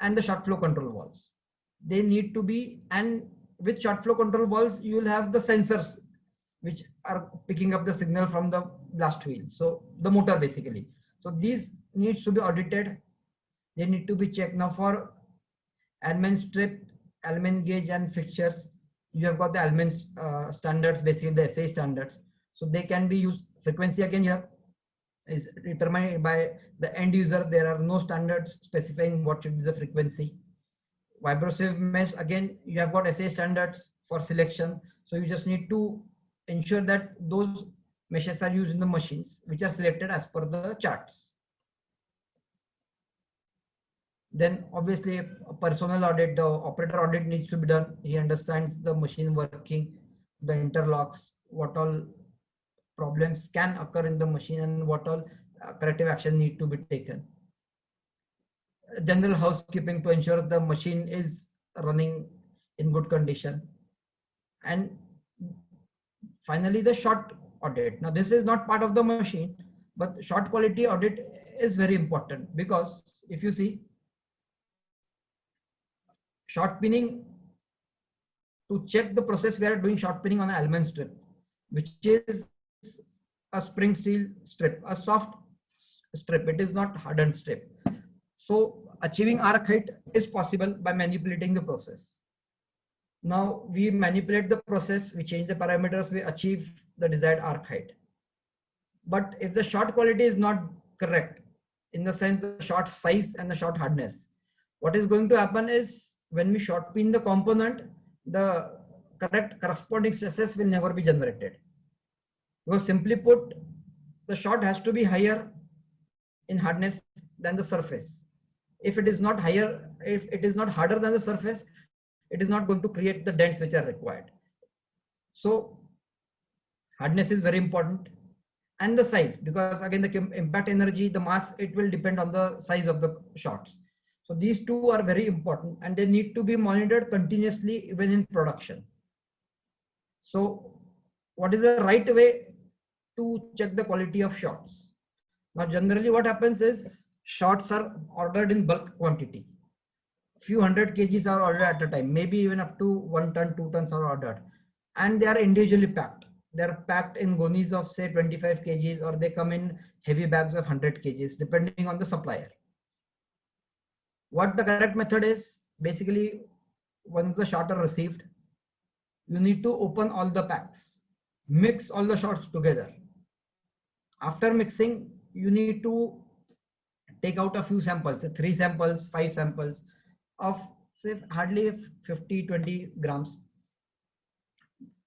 and the shot flow control valves. They need to be, and with shot flow control valves, you will have the sensors which are picking up the signal from the blast wheel. So the motor basically. So these needs to be audited. They need to be checked. Now for almond strip, almond gauge and fixtures, you have got the almond standards, basically the SA standards. So they can be used. Frequency again here is determined by the end user. There are no standards specifying what should be the frequency. Vibrosive mesh, again, you have got SA standards for selection. So you just need to ensure that those meshes are used in the machines which are selected as per the charts. Then obviously a personnel audit, the operator audit needs to be done. He understands the machine working, the interlocks, what all problems can occur in the machine and what all corrective action need to be taken. General housekeeping to ensure the machine is running in good condition. And finally, the shot audit. Now this is not part of the machine, but shot quality audit is very important, because if you see, shot pinning, to check the process, we are doing shot pinning on an almond strip, which is a spring steel strip, a soft strip. It is not hardened strip. So achieving arc height is possible by manipulating the process. Now we manipulate the process, we change the parameters, we achieve the desired arc height. But if the shot quality is not correct, in the sense the shot size and the shot hardness, what is going to happen is when we shot pin the component, the correct corresponding stresses will never be generated. Because simply put, the shot has to be higher in hardness than the surface. If it is not higher, if it is not harder than the surface, it is not going to create the dents which are required. So hardness is very important, and the size, because again the impact energy, the mass, it will depend on the size of the shots. So these two are very important and they need to be monitored continuously even in production. So what is the right way to check the quality of shots? Now generally what happens is shots are ordered in bulk quantity. Few hundred kgs are ordered at a time, maybe even up to 1 ton, 2 tons are ordered, and they are individually packed. They are packed in gonies of say 25 kgs, or they come in heavy bags of 100 kgs depending on the supplier. What the correct method is, basically once the shot are received, you need to open all the packs, mix all the shots together. After mixing, you need to take out a few samples, 3 samples, 5 samples of say hardly 50-20 grams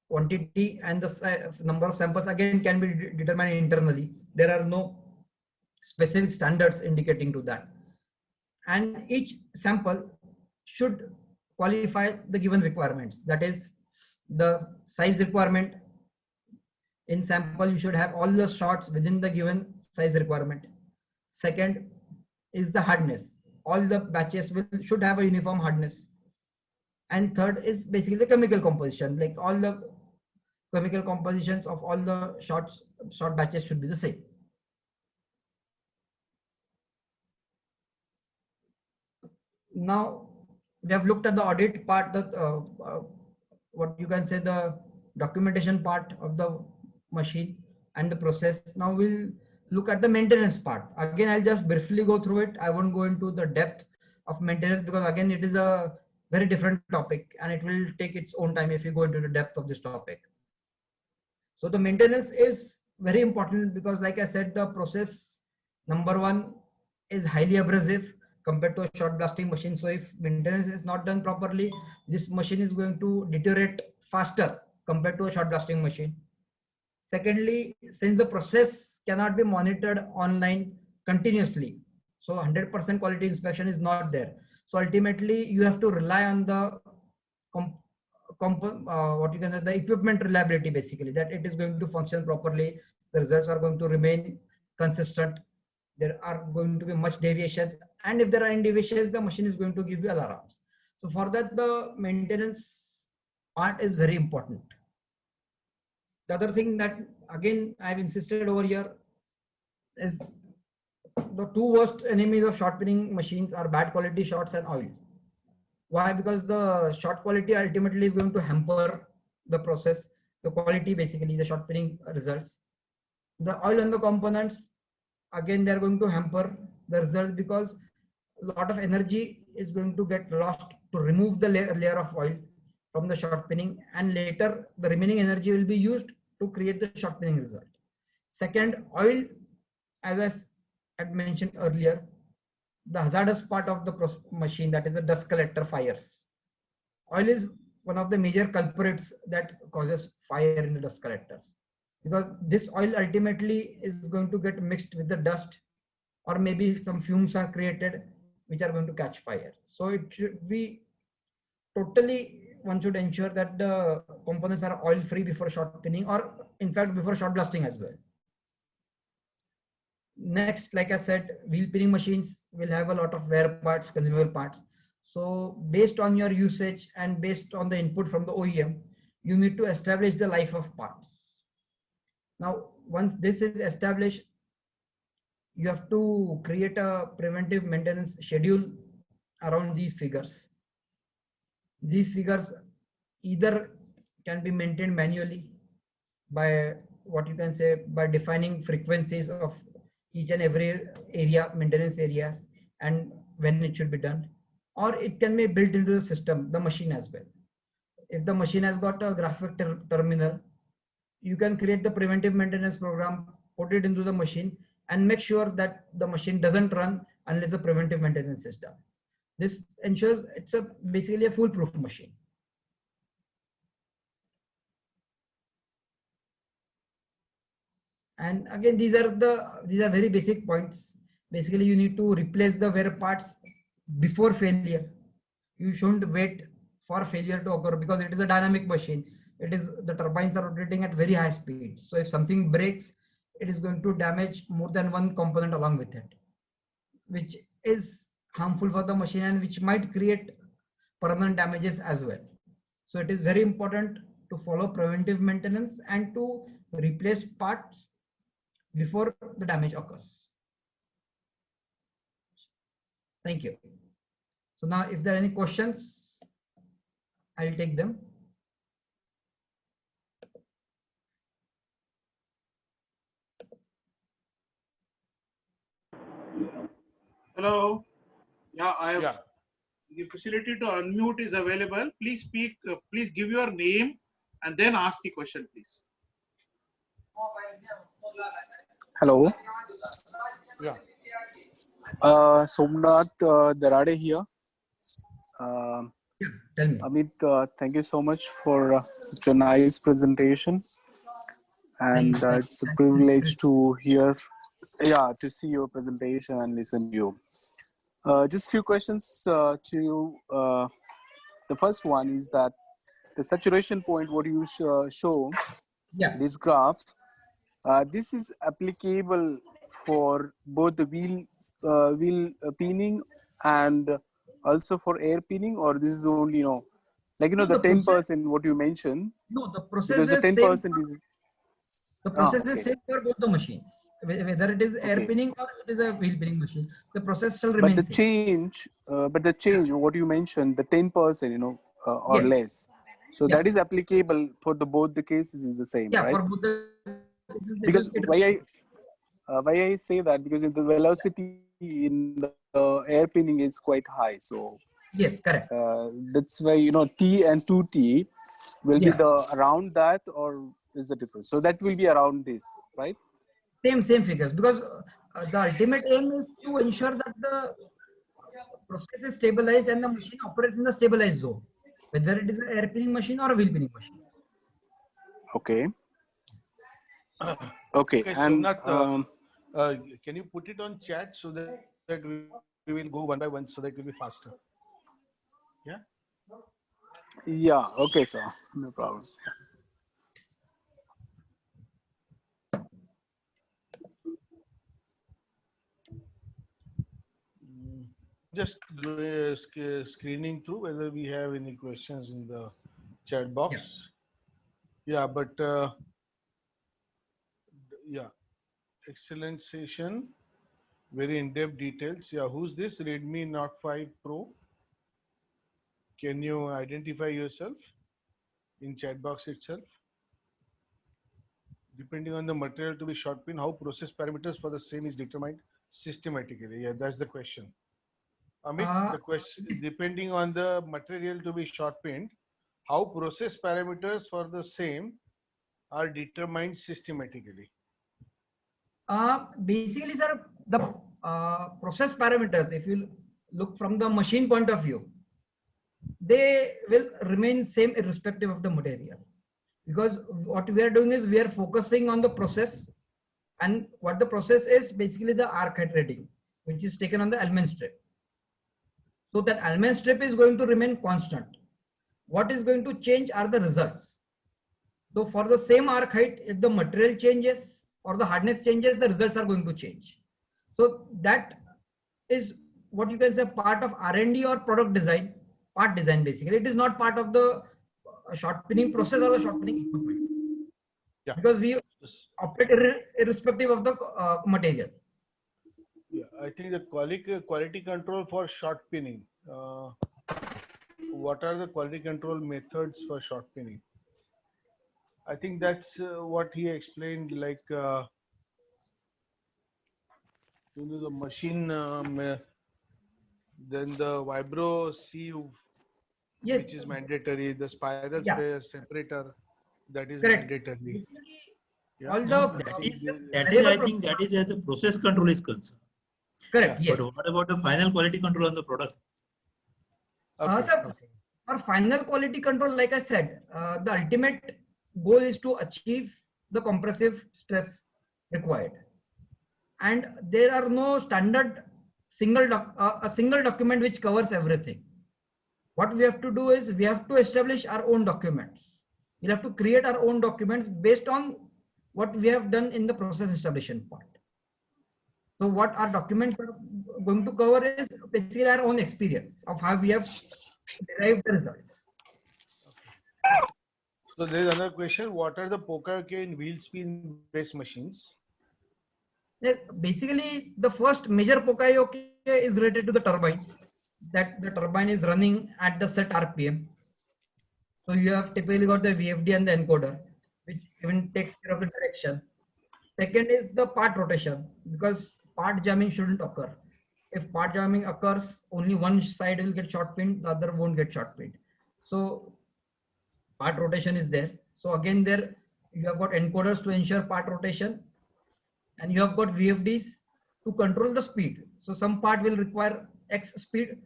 quantity, and the number of samples again can be determined internally. There are no specific standards indicating to that, and each sample should qualify the given requirements. That is the size requirement. In sample you should have all the shots within the given size requirement. Second is the hardness. All the batches should have a uniform hardness. And third is basically the chemical composition, like all the chemical compositions of all the short batches should be the same. Now we have looked at the audit part, what you can say the documentation part of the machine and the process. Now we'll look at the maintenance part. Again, I'll just briefly go through it. I won't go into the depth of maintenance, because again it is a very different topic and it will take its own time if you go into the depth of this topic. So the maintenance is very important, because like I said, the process number 1 is highly abrasive compared to a shot blasting machine. So if maintenance is not done properly, this machine is going to deteriorate faster compared to a shot blasting machine. Secondly, since the process cannot be monitored online continuously, so 100% quality inspection is not there. So ultimately, you have to rely on the what you can say, the equipment reliability, basically, that it is going to function properly, the results are going to remain consistent, there are going to be much deviations, and if there are any deviations, the machine is going to give you alarms. So for that, the maintenance part is very important. The other thing that again I've insisted over here is the two worst enemies of shot pinning machines are bad quality shots and oil. Why? Because the shot quality ultimately is going to hamper the process, the quality, basically the shot pinning results. The oil and the components, again, they are going to hamper the results because a lot of energy is going to get lost to remove the layer of oil from the shot pinning, and later the remaining energy will be used to create the shot pinning result. Second, oil, as I had mentioned earlier, the hazardous part of the machine, that is the dust collector, fires. Oil is one of the major culprits that causes fire in the dust collectors, because this oil ultimately is going to get mixed with the dust, or maybe some fumes are created which are going to catch fire. So it should be totally, one should ensure that the components are oil free before shot pinning, or in fact before shot blasting as well. Next, like I said, wheel pinning machines will have a lot of wear parts, consumable parts. So based on your usage and based on the input from the OEM, you need to establish the life of parts. Now, once this is established, you have to create a preventive maintenance schedule around these figures. These figures either can be maintained manually by, what you can say, by defining frequencies of each and every area, maintenance areas, and when it should be done, or it can be built into the system, the machine as well. If the machine has got a graphic terminal, you can create the preventive maintenance program, put it into the machine, and make sure that the machine doesn't run unless the preventive maintenance is done. This ensures it's basically a foolproof machine. And again, these are very basic points. Basically, you need to replace the wear parts before failure. You shouldn't wait for failure to occur, because it is a dynamic machine. The turbines are rotating at very high speed. So if something breaks, it is going to damage more than one component along with it, which is harmful for the machine and which might create permanent damages as well. So it is very important to follow preventive maintenance and to replace parts before the damage occurs. Thank you. So now, if there are any questions, I'll take them. Hello. Yeah, I have Yeah. the facility to unmute is available. Please speak. Please give your name and then ask the question, please. Hello. Yeah. Somnath Darade here. Tell me. Amit, thank you so much for such a nice presentation. And it's a privilege to hear, to see your presentation and listen to you. Just few questions to you. The first one is that the saturation point, what you show, this graph, this is applicable for both the wheel peening and also for air peening, or this is only, the 10% what you mentioned? No, the process because the is 10% same. is The process is same for both the machines, whether it is air pinning or it is a wheel pinning machine. The process shall remain but the same. change, what you mentioned, the 10%, or less. So that is applicable for both the cases is the same, right? For both the because why I say that, because the velocity in the air pinning is quite high, so yes, correct. That's why T and 2T will be around that, or is the difference? So that will be around this, right? Same figures, because the ultimate aim is to ensure that the process is stabilized and the machine operates in the stabilized zone, whether it is an air pinning machine or a wheel pinning machine. Okay. Okay. Okay, And Somnath, can you put it on chat so that we will go one by one so that it will be faster? Yeah. yeah. Okay, sir. No problem. Just screening through whether we have any questions in the chat box. Yeah, but yeah, excellent session. Very in-depth details. Yeah, who's this? Redmi Note 5 Pro. Can you identify yourself in chat box itself? Depending on the material to be shot pin, how process parameters for the same is determined systematically? Yeah, that's the question. Amit, the question, depending on the material to be shot pinned, how process parameters for the same are determined systematically? Basically, sir, the process parameters, if you look from the machine point of view, they will remain same irrespective of the material. Because what we are doing is we are focusing on the process, and what the process is basically the arc height rating, which is taken on the element strip. So that element strip is going to remain constant. What is going to change are the results. So for the same arc height, if the material changes or the hardness changes, the results are going to change. So that is what you can say part of R&D or product design, part design basically. It is not part of the short pinning process or the short pinning equipment. Yeah. Because we operate irrespective of the material. Yeah, I think the quality control for short pinning. What are the quality control methods for short pinning? I think that's what he explained, like the machine, then the vibro sieve, Yes. which is mandatory, the spiral separator, that is Correct. mandatory. Yeah. All No, the that is I think that is as the process control is concerned. correct. Yes. But what about the final quality control on the product? Okay. Sir, for final quality control, like I said, the ultimate goal is to achieve the compressive stress required. And there are no standard a single document which covers everything. What we have to do is we have to establish our own documents. We'll have to create our own documents based on what we have done in the process establishment part. So what our documents are going to cover is basically our own experience of how we have derived the results. So there is another question. What are the Poker in wheel spin based machines? Yes, basically, the first major Poka is related to the turbine. That the turbine is running at the set RPM. So you have typically got the VFD and the encoder, which even takes care of the direction. Second is the part rotation, because part jamming shouldn't occur. If part jamming occurs, only one side will get short pinned, the other won't get short pinned. So part rotation is there. So again, there you have got encoders to ensure part rotation, and you have got VFDs to control the speed. So some part will require X speed,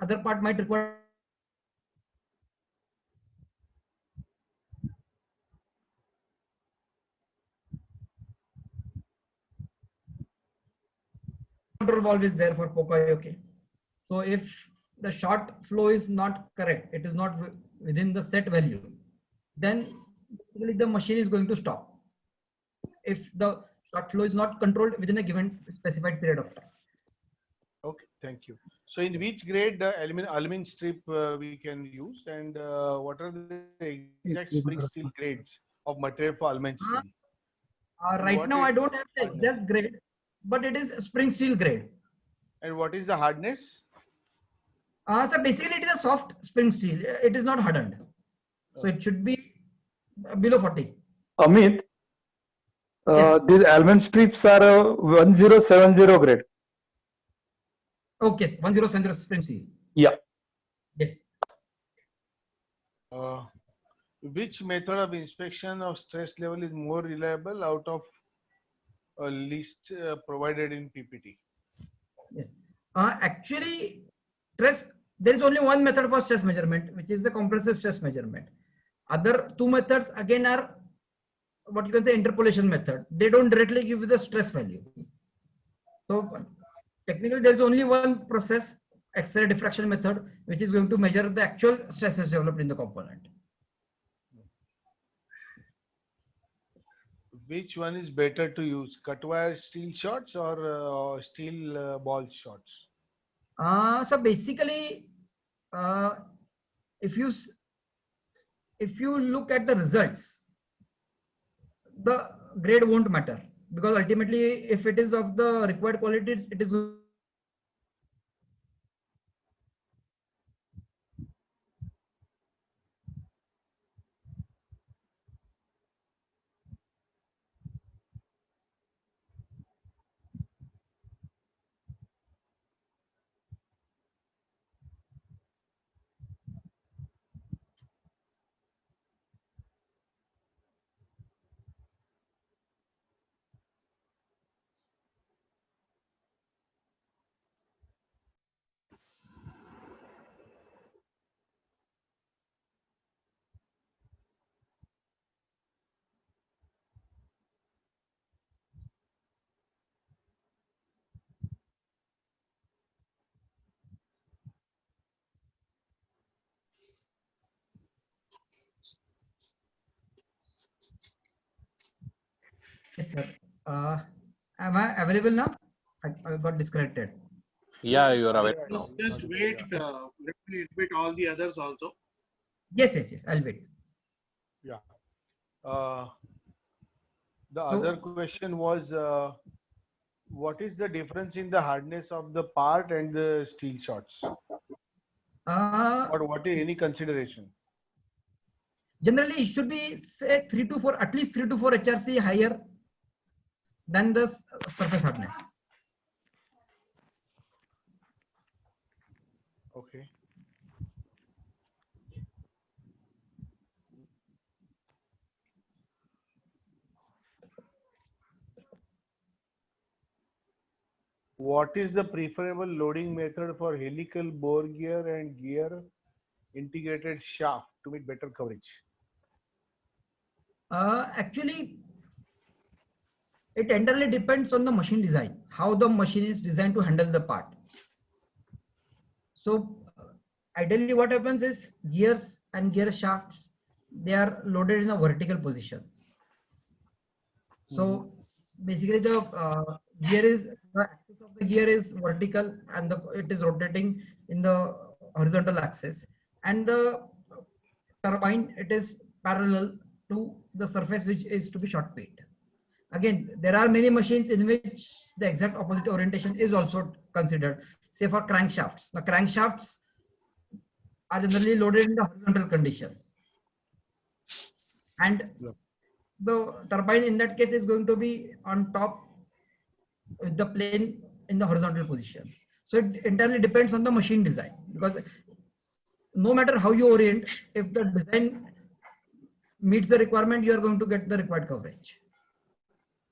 other part might require control valve is there for Poka. So if the short flow is not correct, it is not within the set value, then basically the machine is going to stop. If the short flow is not controlled within a given specified period of time. Okay, thank you. So in which grade the aluminum strip we can use, and what are the exact spring steel grades of material for aluminum steel? Right now I don't have the exact grade, but it is spring steel grade. And what is the hardness? So basically it is a soft spring steel. It is not hardened. So it should be below 40. Amit, Yes. these almond strips are 1070 grade. Okay, 1070 spring steel. Yeah. Yes. Which method of inspection of stress level is more reliable out of a list provided in PPT? Yes. Actually, stress, there is only one method for stress measurement, which is the compressive stress measurement. Other two methods again are what you can say interpolation method. They don't directly give you the stress value. So technically there is only one process, X-ray diffraction method, which is going to measure the actual stresses developed in the component. Which one is better to use, cut wire steel shots or steel ball shots? So basically, uh, if you look at the results, the grade won't matter, because ultimately if it is of the required quality, it is yes, sir. Am I available now? I got disconnected. Yeah, you are aware. Just wait, let me admit all the others also. Yes, I'll wait. Yeah. The other question was, what is the difference in the hardness of the part and the steel shots? Or what is any consideration? Generally it should be say 3 to 4, at least 3 to 4 HRC higher than the surface hardness. Okay. What is the preferable loading method for helical bore gear and gear integrated shaft to meet better coverage? Actually, it entirely depends on the machine design, how the machine is designed to handle the part. So ideally what happens is gears and gear shafts, they are loaded in a vertical position. So basically the axis of the gear is vertical, and it is rotating in the horizontal axis, and the turbine, it is parallel to the surface which is to be shot peened. Again, there are many machines in which the exact opposite orientation is also considered. Say for crankshafts, the crankshafts are generally loaded in the horizontal condition, and the turbine in that case is going to be on top with the plane in the horizontal position. So it entirely depends on the machine design, because no matter how you orient, if the design meets the requirement, you are going to get the required coverage.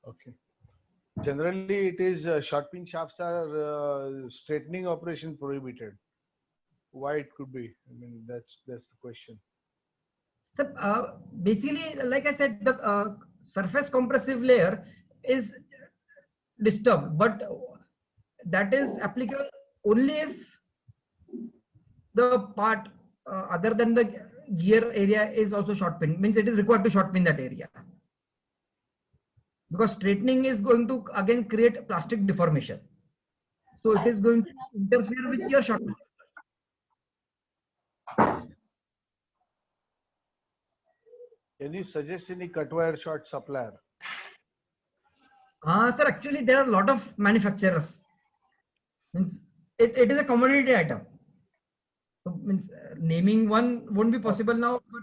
Okay. Generally, it is short pin shafts are straightening operation prohibited. Why it could be? I mean, that's the question. So basically, like I said, the surface compressive layer is disturbed, but that is applicable only if the part other than the gear area is also short pin, means it is required to short pin that area, because straightening is going to again create plastic deformation, so it is going to interfere with your short pin. Can you suggest any cut wire short supplier? Sir, actually there are a lot of manufacturers. Means it is a commodity item. So means naming one won't be possible now, but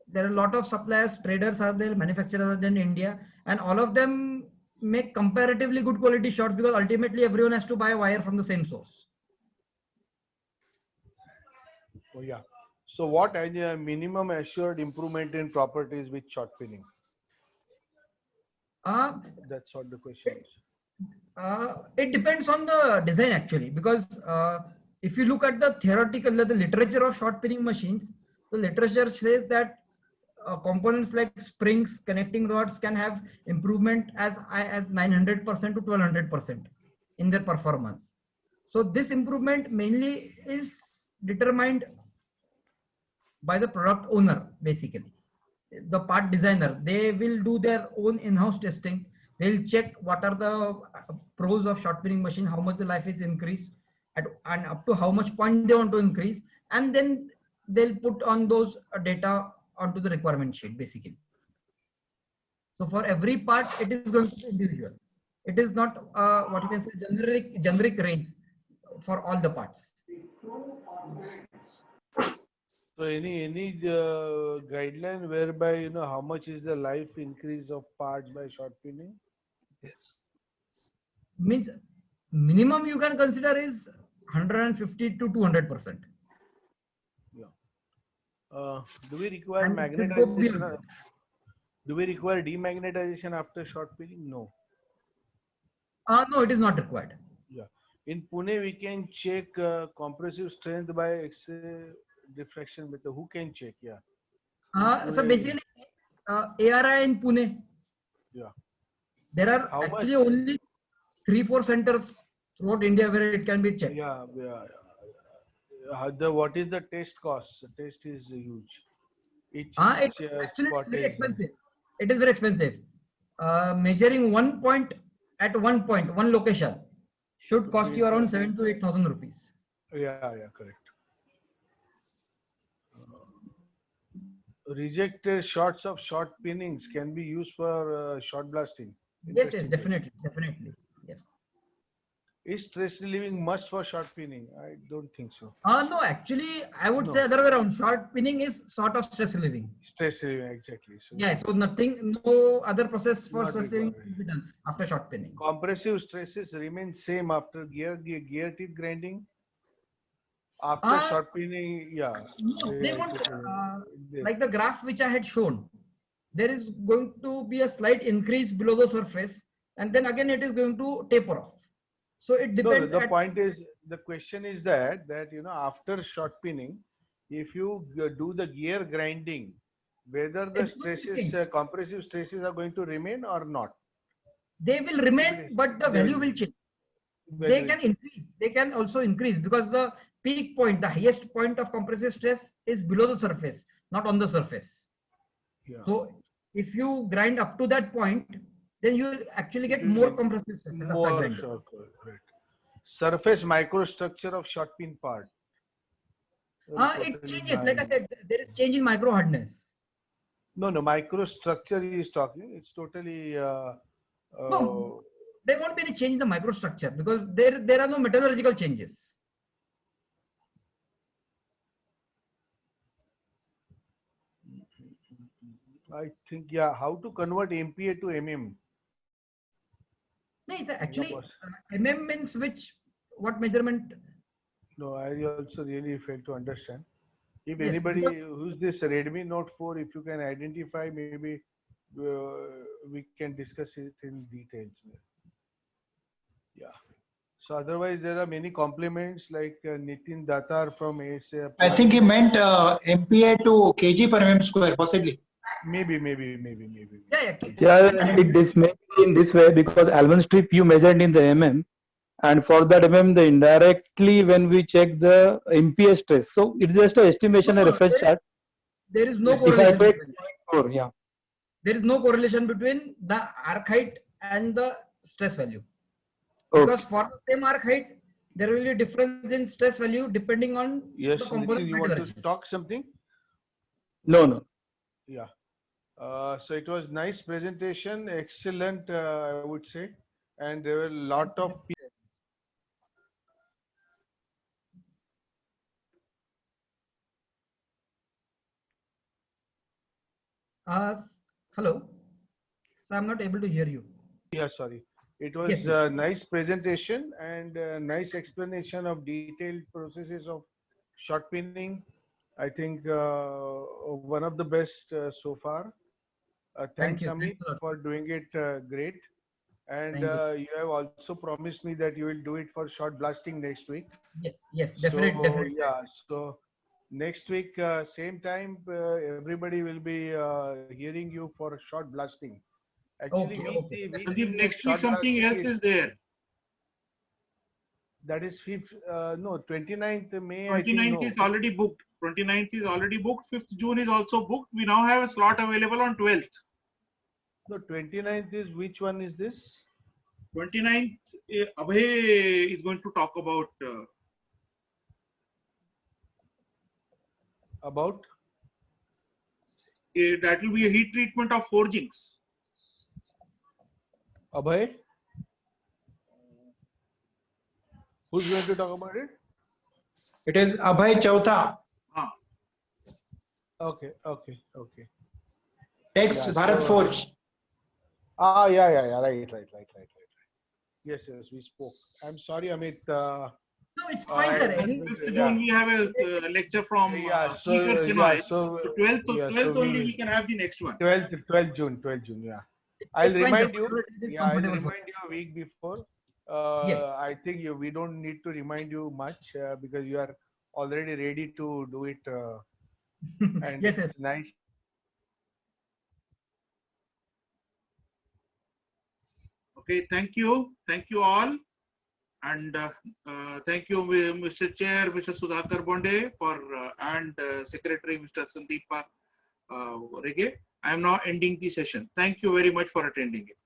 there are a lot of suppliers, traders are there, manufacturers are there in India, and all of them make comparatively good quality shots, because ultimately everyone has to buy a wire from the same source. Oh yeah. So what is a minimum assured improvement in properties with short pinning? That's what the question is. It depends on the design actually, because if you look at the theoretical, the literature of short pinning machines, the literature says that components like springs, connecting rods can have improvement as high as 900% to 1200% in their performance. So this improvement mainly is determined by the product owner, basically. The part designer, they will do their own in-house testing. They'll check what are the pros of short pinning machine, how much the life is increased, and up to how much point they want to increase, and then they'll put on those data onto the requirement sheet, basically. So for every part, it is going to be individual. It is not what you can say generic range for all the parts. So any guideline whereby how much is the life increase of parts by short pinning? Yes. Means minimum you can consider is 150 to 200%. Yeah. Do we require And it should go magnetization? beyond. Do we require demagnetization after short pinning? No. No, it is not required. Yeah. In Pune, we can check compressive strength by X-ray diffraction method. Who can check? Yeah. So basically, ARI in Pune, Yeah. there are How actually much? only 3-4 centers throughout India where it can be checked. Yeah. What is the test cost? The test is huge. Each It's actually spot very is. expensive. It is very expensive. Measuring one point at one location should cost you around 7,000 to 8,000 rupees. Yeah, correct. Rejected shots of short pinnings can be used for short blasting. Yes, Interesting. definitely. Yes. Is stress relieving must for short pinning? I don't think so. No, actually, I would say other way around. Short pinning is sort of stress relieving. Stress relieving, exactly. So Yeah, so no other process for Not stress relieving required. will be done after short pinning. compressive stresses remain same after gear teeth grinding. After short pinning, yeah. No, they it won't. is- Like the graph which I had shown, there is going to be a slight increase below the surface, and then again it is going to taper off. So it No, depends. the point is, the question is that after short pinning, if you do the gear grinding, whether the It's going to stresses, change. compressive stresses are going to remain or not. They will remain, but the value will change. They can increase. They can also increase because the peak point, the highest point of compressive stress is below the surface, not on the surface. Yeah. So if you grind up to that point, then you will actually get more compressive stresses after grinding. Correct. Surface microstructure of short pin part. It changes. Like I said, there is change in micro hardness. No, microstructure is talking. It's totally. No, there won't be any change in the microstructure because there are no metallurgical changes. I think, yeah. How to convert MPa to MM? No, it's actually mm means which, what measurement? No, I also really fail to understand. If Yes, anybody who's this Redmi Note 4, if you can identify, maybe we can discuss it in details. Yeah. So otherwise, there are many compliments like Nitin Datar from ASA. I think he meant MPa to kg per mm square, possibly. Maybe. Yeah. This may be in this way because Alvan strip you measured in the mm, and for that the indirectly when we check the MPa stress, so it's just an estimation, a reference chart. There is no If I correlation. take 0.4, yeah. There is no correlation between the arc height and the stress value. Because for the same arc height, there will be a difference in stress value depending on Yes, the component. Nitin, you want to talk something? No. Yeah. So it was nice presentation, excellent, I would say, and there were a lot of people. Hello. So I'm not able to hear you. Yeah, sorry. It was a nice presentation and a nice explanation of detailed processes of short pinning. I think one of the best so far. Thanks, Amit, for doing it great. And you have also promised me that you will do it for short blasting next week. Yes, definitely. Yeah, so next week, same time, everybody will be hearing you for short blasting. Actually, Okay. we Sandeep, think that next week short something blasting else is there. that is 5th, no, 29th May, I think, 29th no. is already booked. 29th is already booked. 5th June is also booked. We now have a slot available on 12th. No, 29th is, which one is this? 29th, Abhay is going to talk about that will be a heat treatment of forgings. Abhay? Who's going to talk about it? It is Abhay Chautha. Okay. Ex Bharat so, Forge. Yeah. Right. Yes, we spoke. I'm sorry, Amit. No, it's fine, sir. 5th June, we have a lecture from so 12th only we can have the next one. 12th June, yeah. I'll It's fine, remind sir. you. It is Yeah, I'll comfortable for remind you a week before. Yes. I think we don't need to remind you much because you are already ready to do it. And Yes. it's nice. Okay, thank you all, and thank you, Mr. Chair, Mr. Sudhakar Bonde, for and Secretary Mr. Sandeep Rege. I am now ending the session. Thank you very much for attending it.